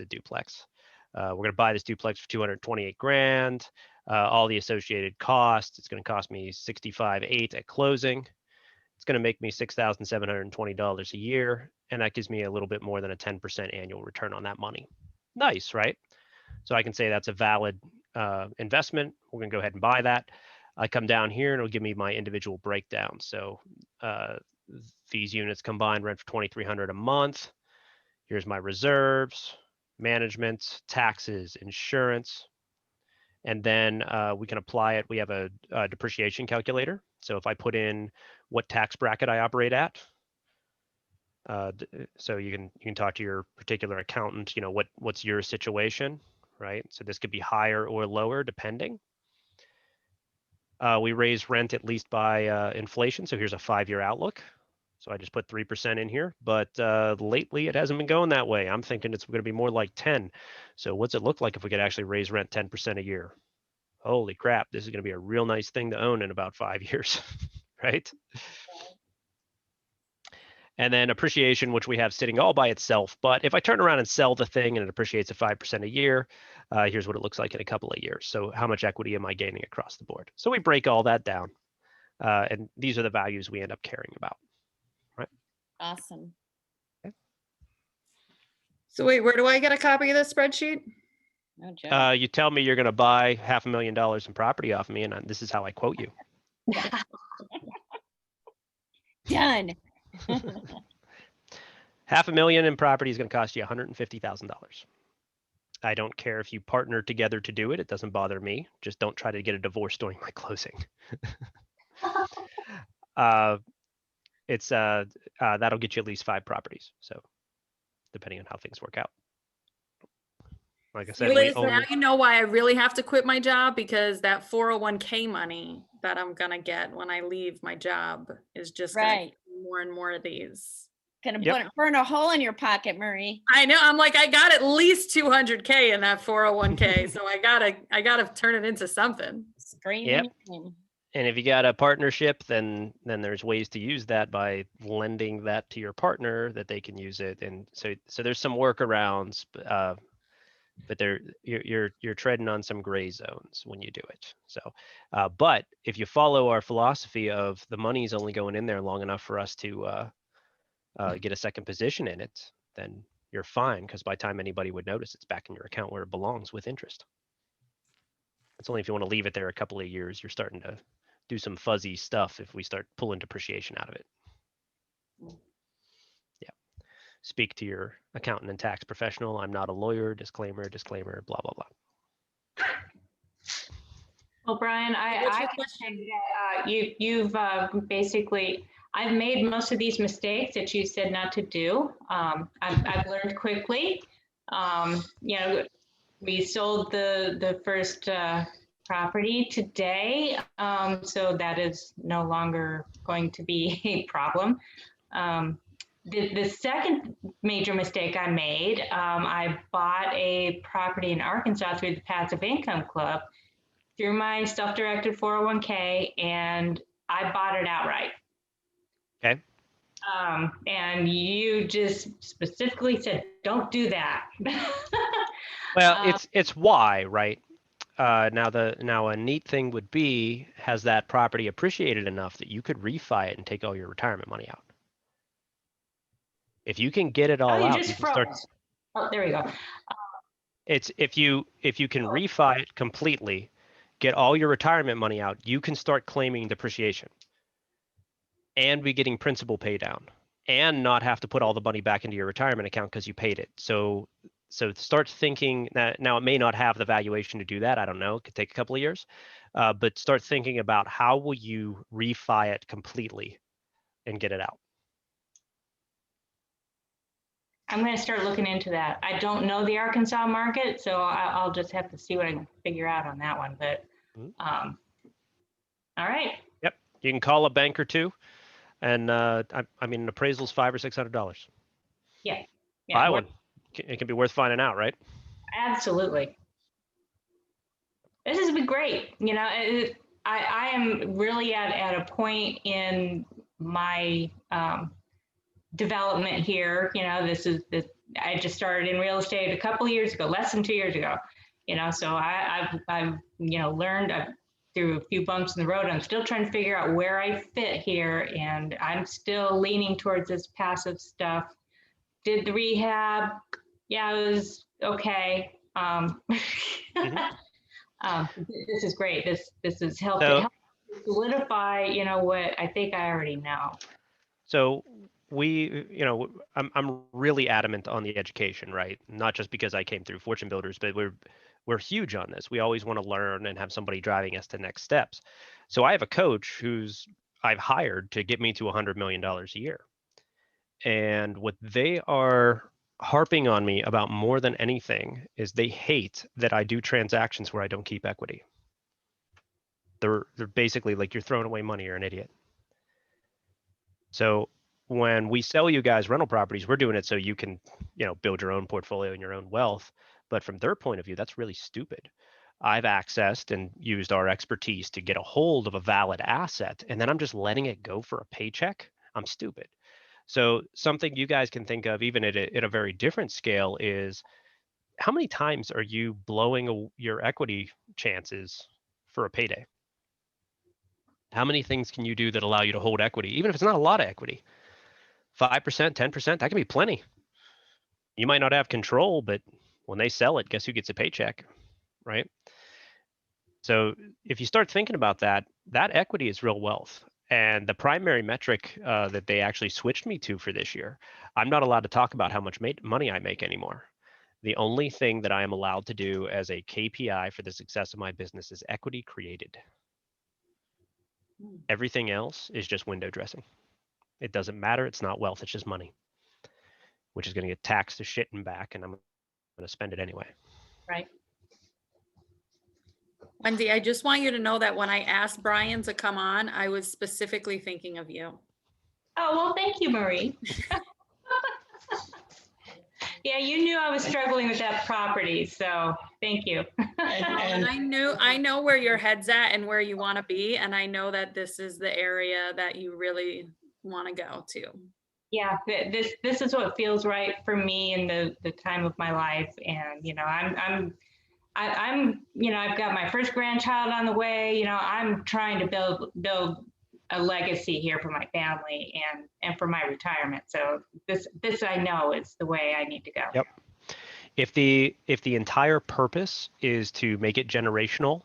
duplex. We're going to buy this duplex for 228 grand. All the associated costs. It's going to cost me $65,800 at closing. It's going to make me $6,720 a year, and that gives me a little bit more than a 10% annual return on that money. Nice, right? So I can say that's a valid investment. We're going to go ahead and buy that. I come down here and it'll give me my individual breakdown. So these units combined rent for $2,300 a month. Here's my reserves, management, taxes, insurance, and then we can apply it. We have a depreciation calculator. So if I put in what tax bracket I operate at, so you can talk to your particular accountant, you know, what's your situation, right? So this could be higher or lower depending. We raise rent at least by inflation. So here's a 5-year outlook. So I just put 3% in here, but lately it hasn't been going that way. I'm thinking it's going to be more like 10. So what's it look like if we could actually raise rent 10% a year? Holy crap, this is going to be a real nice thing to own in about 5 years, right? And then appreciation, which we have sitting all by itself. But if I turn around and sell the thing and it appreciates at 5% a year, here's what it looks like in a couple of years. So how much equity am I gaining across the board? So we break all that down. And these are the values we end up caring about. Right? Awesome. Okay. So wait, where do I get a copy of this spreadsheet? No joke. You tell me you're going to buy $500,000 in property off of me, and this is how I quote you. Done. $500,000 in property is going to cost you $150,000. I don't care if you partner together to do it. It doesn't bother me. Just don't try to get a divorce during my closing. That'll get you at least 5 properties. So depending on how things work out. Like I said, Liz, now you know why I really have to quit my job, because that 401k money that I'm gonna get when I leave my job is just right. more and more of these. Gonna burn a hole in your pocket, Marie. I know. I'm like, I got at least 200k in that 401k, so I gotta turn it into something. Screaming. Yep. And if you got a partnership, then there's ways to use that by lending that to your partner that they can use it. And so there's some workarounds, but you're treading on some gray zones when you do it. So, but if you follow our philosophy of the money's only going in there long enough for us to get a second position in it, then you're fine, because by the time anybody would notice, it's back in your account where it belongs with interest. It's only if you want to leave it there a couple of years, you're starting to do some fuzzy stuff if we start pulling depreciation out of it. Yeah. Speak to your accountant and tax professional. I'm not a lawyer. Disclaimer, disclaimer, blah, blah, blah. Well, Brian, What's your I can question? say that you've basically, I've made most of these mistakes that you said not to do. I've learned quickly. You know, we sold the first property today, so that is no longer going to be a problem. The second major mistake I made, I bought a property in Arkansas through the Passive Income Club through my self-directed 401k, and I bought it outright. Okay. And you just specifically said, don't do that. Well, it's why, right? Now a neat thing would be, has that property appreciated enough that you could refi it and take all your retirement money out? If you can get it all you out, just you can froze. start. Oh, there we go. It's if you can refi it completely, get all your retirement money out, you can start claiming depreciation and be getting principal pay down and not have to put all the money back into your retirement account because you paid it. So start thinking that. Now it may not have the valuation to do that. I don't know. It could take a couple of years, but start thinking about how will you refi it completely and get it out. I'm going to start looking into that. I don't know the Arkansas market, so I'll just have to see what I can figure out on that one. But all right. Yep, you can call a bank or two, and I mean, an appraisal's $500 or $600. Yeah. Buy one. It can be worth finding out, right? Absolutely. This has been great. You know, I am really at a point in my development here. You know, I just started in real estate a couple of years ago, less than 2 years ago. You know, so I've you know, learned through a few bumps in the road. I'm still trying to figure out where I fit here, and I'm still leaning towards this passive stuff. Did the rehab? Yeah, it was okay. This is great. This has helped solidify, you know, what I think I already know. So you know, I'm really adamant on the education, right? Not just because I came through Fortune Builders, but we're huge on this. We always want to learn and have somebody driving us to next steps. So I have a coach I've hired to get me to $100 million a year. And what they are harping on me about more than anything is they hate that I do transactions where I don't keep equity. They're basically like, you're throwing away money, you're an idiot. So when we sell you guys rental properties, we're doing it so you can, you know, build your own portfolio and your own wealth. But from their point of view, that's really stupid. I've accessed and used our expertise to get a hold of a valid asset, and then I'm just letting it go for a paycheck. I'm stupid. So something you guys can think of, even at a very different scale, is how many times are you blowing your equity chances for a payday? How many things can you do that allow you to hold equity, even if it's not a lot of equity? 5%, 10%, that can be plenty. You might not have control, but when they sell it, guess who gets a paycheck, right? So if you start thinking about that, that equity is real wealth. And the primary metric that they actually switched me to for this year, I'm not allowed to talk about how much money I make anymore. The only thing that I am allowed to do as a KPI for the success of my business is equity created. Everything else is just window dressing. It doesn't matter. It's not wealth. It's just money, which is going to get taxed to shit and back, and I'm going to spend it anyway. Right. Wendy, I just want you to know that when I asked Brian to come on, I was specifically thinking of you. Oh, well, thank you, Marie. Yeah, you knew I was struggling with that property, so thank you. And I know where your head's at and where you want to be, and I know that this is the area that you really want to go to. Yeah, this is what feels right for me in the time of my life, and you know, I'm you know, I've got my first grandchild on the way. You know, I'm trying to build a legacy here for my family and for my retirement. So this I know is the way I need to go. Yep. If the entire purpose is to make it generational,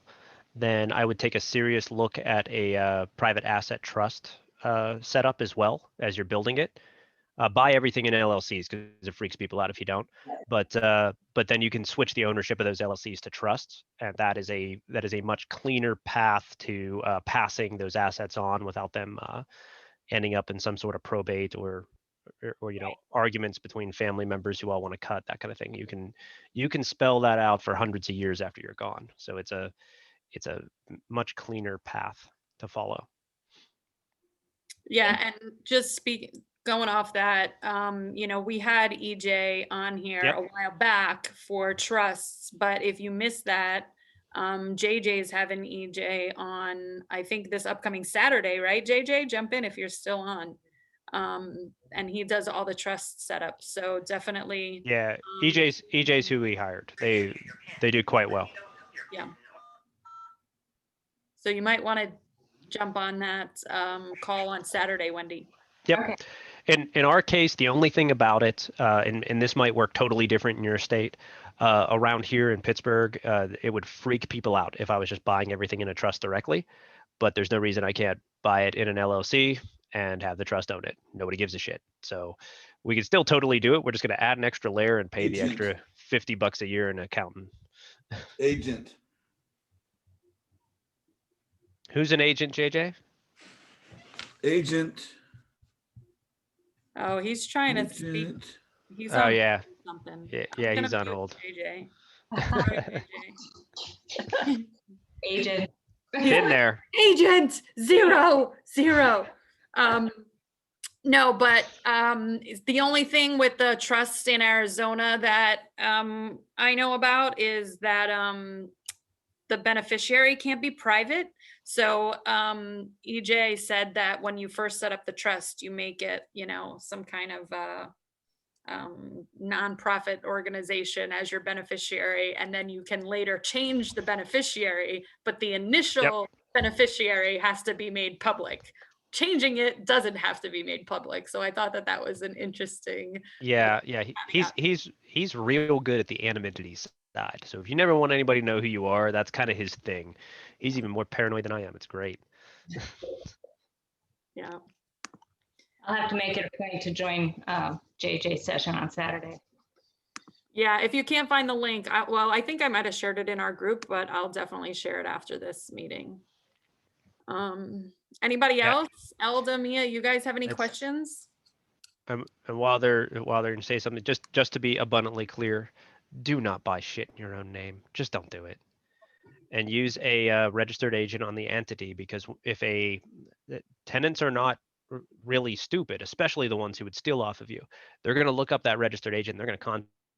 then I would take a serious look at a private asset trust setup as well as you're building it. Buy everything in LLCs because it freaks people out if you don't. But then you can switch the ownership of those LLCs to trusts, and that is a much cleaner path to passing those assets on without them ending up in some sort of probate or you know, arguments between family members who all want to cut, that kind of thing. You can spell that out for hundreds of years after you're gone. So it's a much cleaner path to follow. Yeah, and just going off that, you know, we had EJ on here Yep. a while back for trusts, but if you missed that, JJ's having EJ on, I think this upcoming Saturday, right? JJ, jump in if you're still on. And he does all the trust setups, so definitely. Yeah, EJ's who we hired. They do quite well. Yeah. So you might want to jump on that call on Saturday, Wendy. Yep. Okay. In our case, the only thing about it, and this might work totally different in your state, around here in Pittsburgh, it would freak people out if I was just buying everything in a trust directly. But there's no reason I can't buy it in an LLC and have the trust own it. Nobody gives a shit. So we can still totally do it. We're just going to add an extra layer and pay the extra $50 a year in an accountant. Agent. Who's an agent, JJ? Agent. Oh, he's trying to speak. Agent. He's Oh on yeah, something. yeah, I'm he's gonna on mute hold. JJ. Sorry, JJ. Agent. Been there. Agent 0. No, but the only thing with the trusts in Arizona that I know about is that the beneficiary can't be private. So EJ said that when you first set up the trust, you make it, you know, some kind of nonprofit organization as your beneficiary, and then you can later change the beneficiary, but the initial beneficiary has to be made public. Changing it doesn't have to be made public. So I thought that that was an interesting. Yeah. He's real good at the anonymity side. So if you never want anybody to know who you are, that's kind of his thing. He's even more paranoid than I am. It's great. Yeah. I'll have to make it a point to join JJ's session on Saturday. Yeah, if you can't find the link, I think I might have shared it in our group, but I'll definitely share it after this meeting. Anybody else? Elda, Mia, you guys have any questions? And while they're going to say something, just to be abundantly clear, do not buy shit in your own name. Just don't do it. And use a registered agent on the entity, because if tenants are not really stupid, especially the ones who would steal off of you, they're going to look up that registered agent. They're going to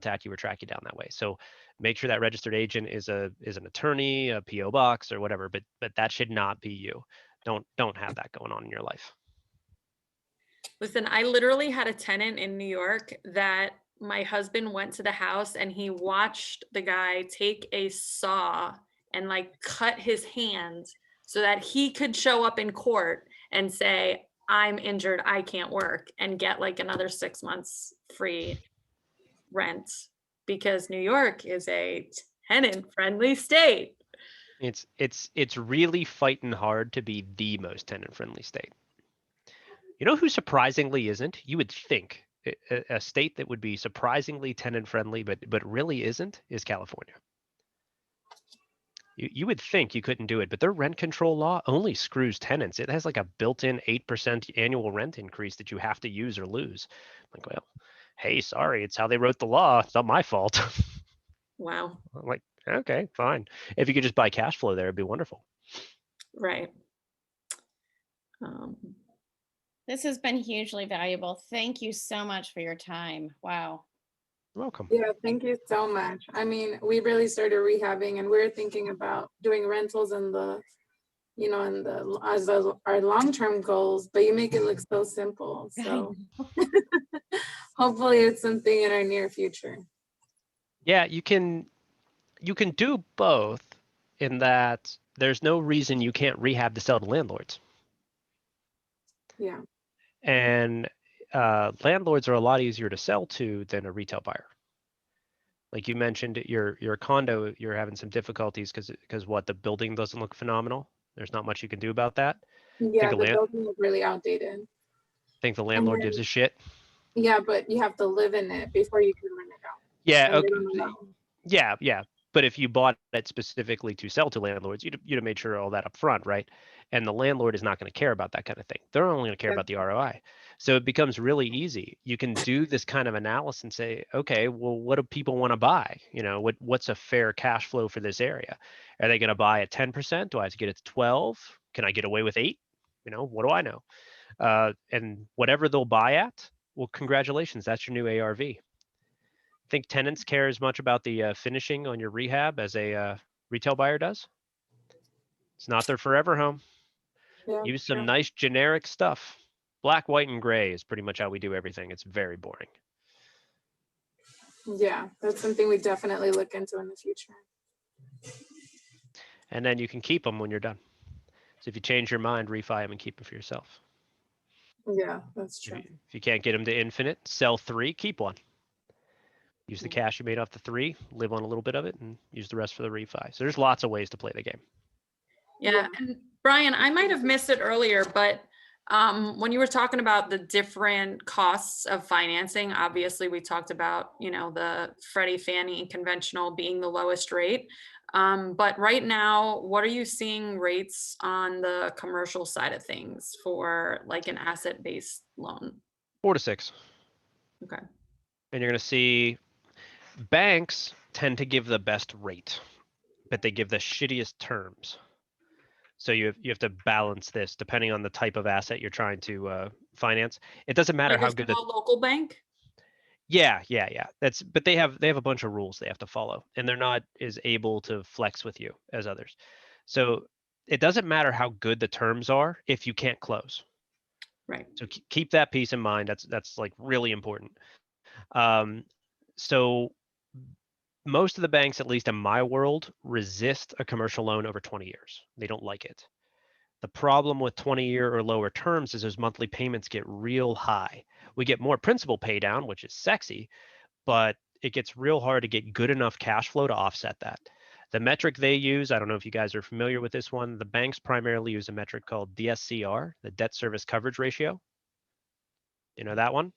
contact you or track you down that way. So make sure that registered agent is an attorney, a PO box, or whatever. But that should not be you. Don't have that going on in your life. Listen, I literally had a tenant in New York that my husband went to the house and he watched the guy take a saw and like cut his hand so that he could show up in court and say, I'm injured, I can't work, and get like another 6 months free rent, because New York is a tenant-friendly state. It's really fighting hard to be the most tenant-friendly state. You know who surprisingly isn't? You would think a state that would be surprisingly tenant-friendly, but really isn't, is California. You would think you couldn't do it, but their rent control law only screws tenants. It has like a built-in 8% annual rent increase that you have to use or lose. Like, well, hey, sorry, it's how they wrote the law. It's not my fault. Wow. I'm like, okay, fine. If you could just buy cash flow there, it'd be wonderful. Right. This has been hugely valuable. Thank you so much for your time. Wow. You're welcome. Yeah, thank you so much. I mean, we really started rehabbing and we're thinking about doing rentals in the, you know, in the, as our long-term goals, but you make it look so simple. So hopefully it's something in our near future. Yeah, you can do both in that there's no reason you can't rehab to sell to landlords. Yeah. And landlords are a lot easier to sell to than a retail buyer. Like you mentioned, your condo, you're having some difficulties because what, the building doesn't look phenomenal. There's not much you can do about that. Yeah, the building is really outdated. Think the landlord gives a shit. Yeah, but you have to live in it before you can rent it out. Yeah, And they okay. don't allow. Yeah. But if you bought it specifically to sell to landlords, you'd have made sure all that up front, right? And the landlord is not going to care about that kind of thing. They're only going to care about the ROI. So it becomes really easy. You can do this kind of analysis and say, okay, well, what do people want to buy? You know, what's a fair cash flow for this area? Are they going to buy at 10%? Do I have to get it to 12? Can I get away with 8? You know, what do I know? And whatever they'll buy at, well, congratulations, that's your new ARV. Think tenants care as much about the finishing on your rehab as a retail buyer does? It's not their forever home. Yeah, Use some nice generic stuff. Black, white, and gray is pretty much how we do everything. It's very boring. Yeah, that's something we definitely look into in the future. And then you can keep them when you're done. So if you change your mind, refi them and keep them for yourself. Yeah, that's true. If you can't get them to infinite, sell 3, keep 1. Use the cash you made off the 3, live on a little bit of it, and use the rest for the refi. So there's lots of ways to play the game. Yeah. And Brian, I might have missed it earlier, but when you were talking about the different costs of financing, obviously we talked about, you know, the Freddie, Fannie conventional being the lowest rate. But right now, what are you seeing rates on the commercial side of things for like an asset-based loan? 4 to 6. Okay. And you're going to see banks tend to give the best rate, but they give the shittiest terms. So you have to balance this depending on the type of asset you're trying to finance. It doesn't matter how good the local bank. Yeah. But they have a bunch of rules they have to follow, and they're not as able to flex with you as others. So it doesn't matter how good the terms are if you can't close. Right. So keep that piece in mind. That's like really important. So most of the banks, at least in my world, resist a commercial loan over 20 years. They don't like it. The problem with 20-year or lower terms is those monthly payments get real high. We get more principal pay down, which is sexy, but it gets real hard to get good enough cash flow to offset that. The metric they use, I don't know if you guys are familiar with this one, the banks primarily use a metric called DSCR, the debt service coverage ratio. You know that one?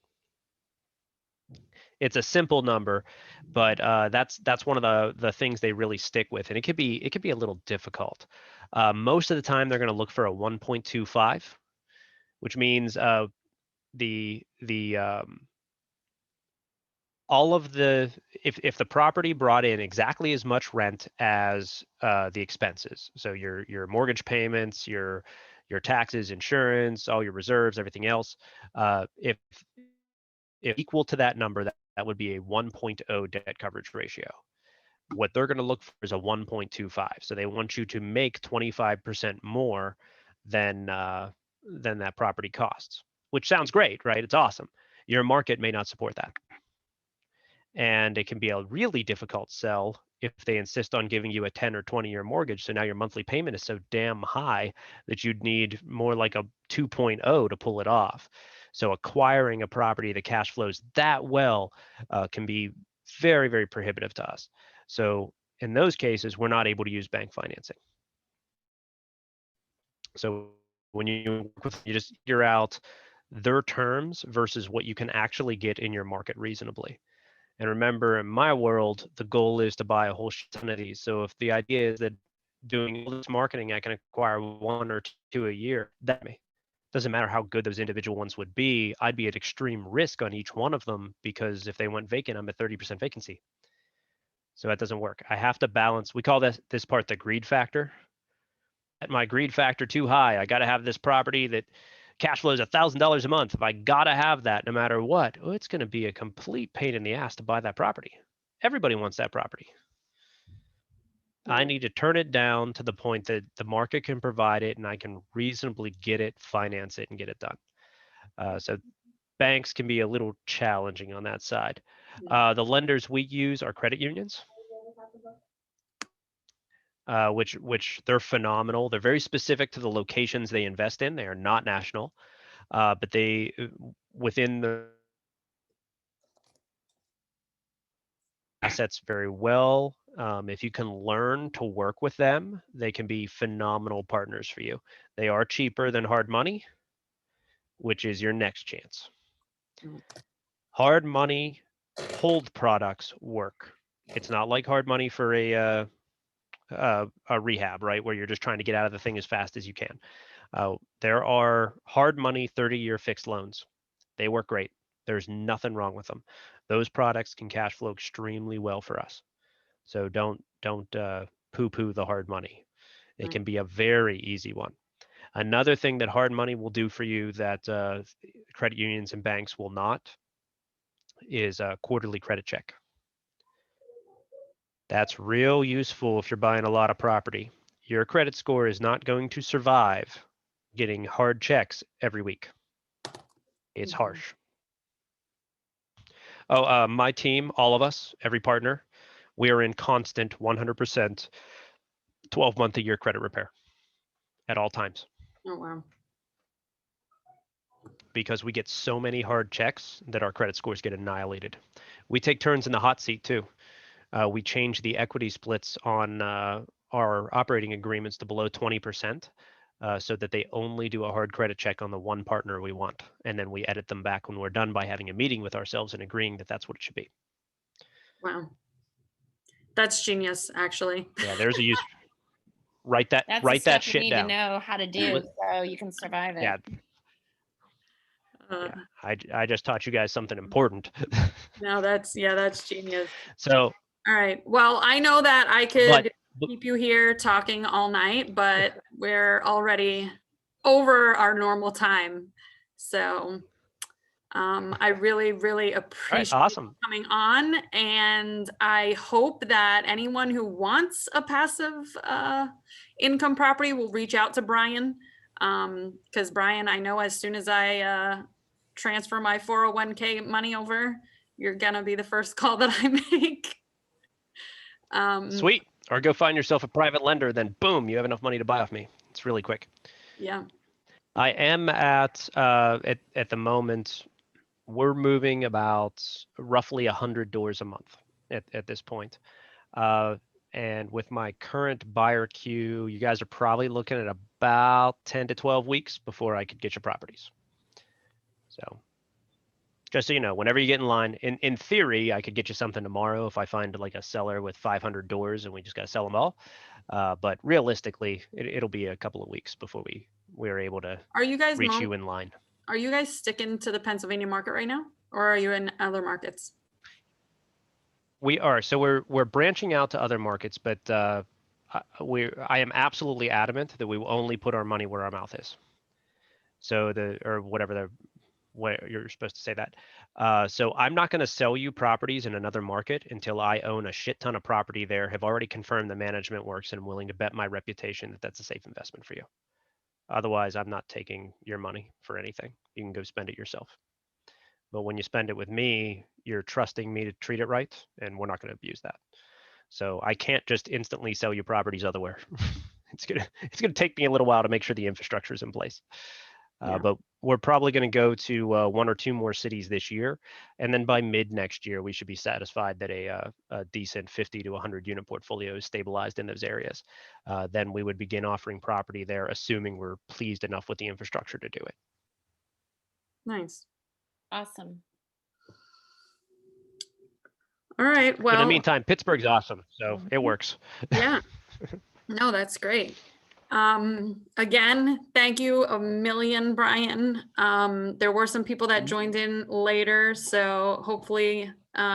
It's a simple number, but that's one of the things they really stick with, and it could be a little difficult. Most of the time, they're going to look for a 1.25, which means all of the if the property brought in exactly as much rent as the expenses, so your mortgage payments, your taxes, insurance, all your reserves, everything else, if equal to that number, that would be a 1.0 debt coverage ratio. What they're going to look for is a 1.25. So they want you to make 25% more than that property costs, which sounds great, right? It's awesome. Your market may not support that. And it can be a really difficult sell if they insist on giving you a 10 or 20-year mortgage. So now your monthly payment is so damn high that you'd need more like a 2.0 to pull it off. So acquiring a property that cash flows that well can be very, very prohibitive to us. So in those cases, we're not able to use bank financing. So when you just figure out their terms versus what you can actually get in your market reasonably. And remember, in my world, the goal is to buy a whole ton of these. So if the idea is that doing all this marketing, I can acquire 1 or 2 a year, that doesn't matter how good those individual ones would be. I'd be at extreme risk on each one of them because if they went vacant, I'm at 30% vacancy. So that doesn't work. I have to balance. We call this part the greed factor. At my greed factor too high, I got to have this property that, cash flow is $1,000 a month. If I gotta have that no matter what, oh, it's going to be a complete pain in the ass to buy that property. Everybody wants that property. I need to turn it down to the point that the market can provide it and I can reasonably get it, finance it, and get it done. So banks can be a little challenging on that side. The lenders we use are credit unions, which they're phenomenal. They're very specific to the locations they invest in. They are not national, but they within the assets very well. If you can learn to work with them, they can be phenomenal partners for you. They are cheaper than hard money, which is your next chance. Hard money hold products work. It's not like hard money for a rehab, right? Where you're just trying to get out of the thing as fast as you can. There are hard money 30-year fixed loans. They work great. There's nothing wrong with them. Those products can cash flow extremely well for us. So don't poo-poo the hard money. It can be a very easy one. Another thing that hard money will do for you that credit unions and banks will not is a quarterly credit check. That's real useful if you're buying a lot of property. Your credit score is not going to survive getting hard checks every week. It's harsh. Oh, my team, all of us, every partner, we are in constant 100% 12-month a year credit repair at all times. Oh, wow. Because we get so many hard checks that our credit scores get annihilated. We take turns in the hot seat too. We change the equity splits on our operating agreements to below 20%. So that they only do a hard credit check on the one partner we want. And then we edit them back when we're done by having a meeting with ourselves and agreeing that that's what it should be. Wow. That's genius, actually. Yeah, there's a use. Write that That's write the that stuff shit you need down. to know how to do so you can survive it. Yeah. Yeah. I just taught you guys something important. No, that's genius. So all right. Well, I know that I could keep you here talking all night, but we're already over our normal time. So I really, really appreciate you coming on. And I hope that anyone who wants a passive income property will reach out to Brian. Because Brian, I know as soon as I transfer my 401k money over, you're gonna be the first call that I make. Sweet. Or go find yourself a private lender, then boom, you have enough money to buy off me. It's really quick. Yeah. I am at the moment, we're moving about roughly 100 doors a month at this point. And with my current buyer queue, you guys are probably looking at about 10 to 12 weeks before I could get your properties. So just so you know, whenever you get in line, in theory, I could get you something tomorrow if I find like a seller with 500 doors and we just got to sell them all. But realistically, it'll be a couple of weeks before we're able to reach you in line. Are you guys sticking to the Pennsylvania market right now, or are you in other markets? We are. So we're branching out to other markets, but I am absolutely adamant that we will only put our money where our mouth is. So where you're supposed to say that. So I'm not going to sell you properties in another market until I own a shit ton of property there, have already confirmed the management works, and I'm willing to bet my reputation that that's a safe investment for you. Otherwise, I'm not taking your money for anything. You can go spend it yourself. But when you spend it with me, you're trusting me to treat it right, and we're not going to abuse that. So I can't just instantly sell you properties otherwhere. It's gonna take me a little while to make sure the infrastructure is in place. But we're probably going to go to 1 or 2 more cities this year. And then by mid next year, we should be satisfied that a decent 50 to 100 unit portfolio is stabilized in those areas. Then we would begin offering property there, assuming we're pleased enough with the infrastructure to do it. Nice. Awesome. All right. Well, in the meantime, Pittsburgh's awesome. So it works. Yeah. No, that's great. Again, thank you a million, Brian. There were some people that joined in later, so hopefully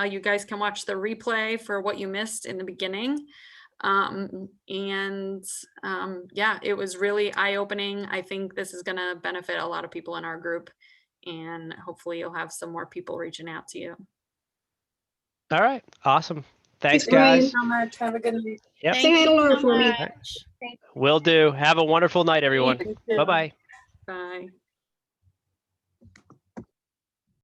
you guys can watch the replay for what you missed in the beginning. Yeah, it was really eye-opening. I think this is going to benefit a lot of people in our group, and hopefully you'll have some more people reaching out to you. All right. Awesome. Thanks, Brian. guys. So much. Have a good night. Yep. Say hi to Laura for me. much. Will do. Have a wonderful night, everyone. You too. Bye-bye. Bye.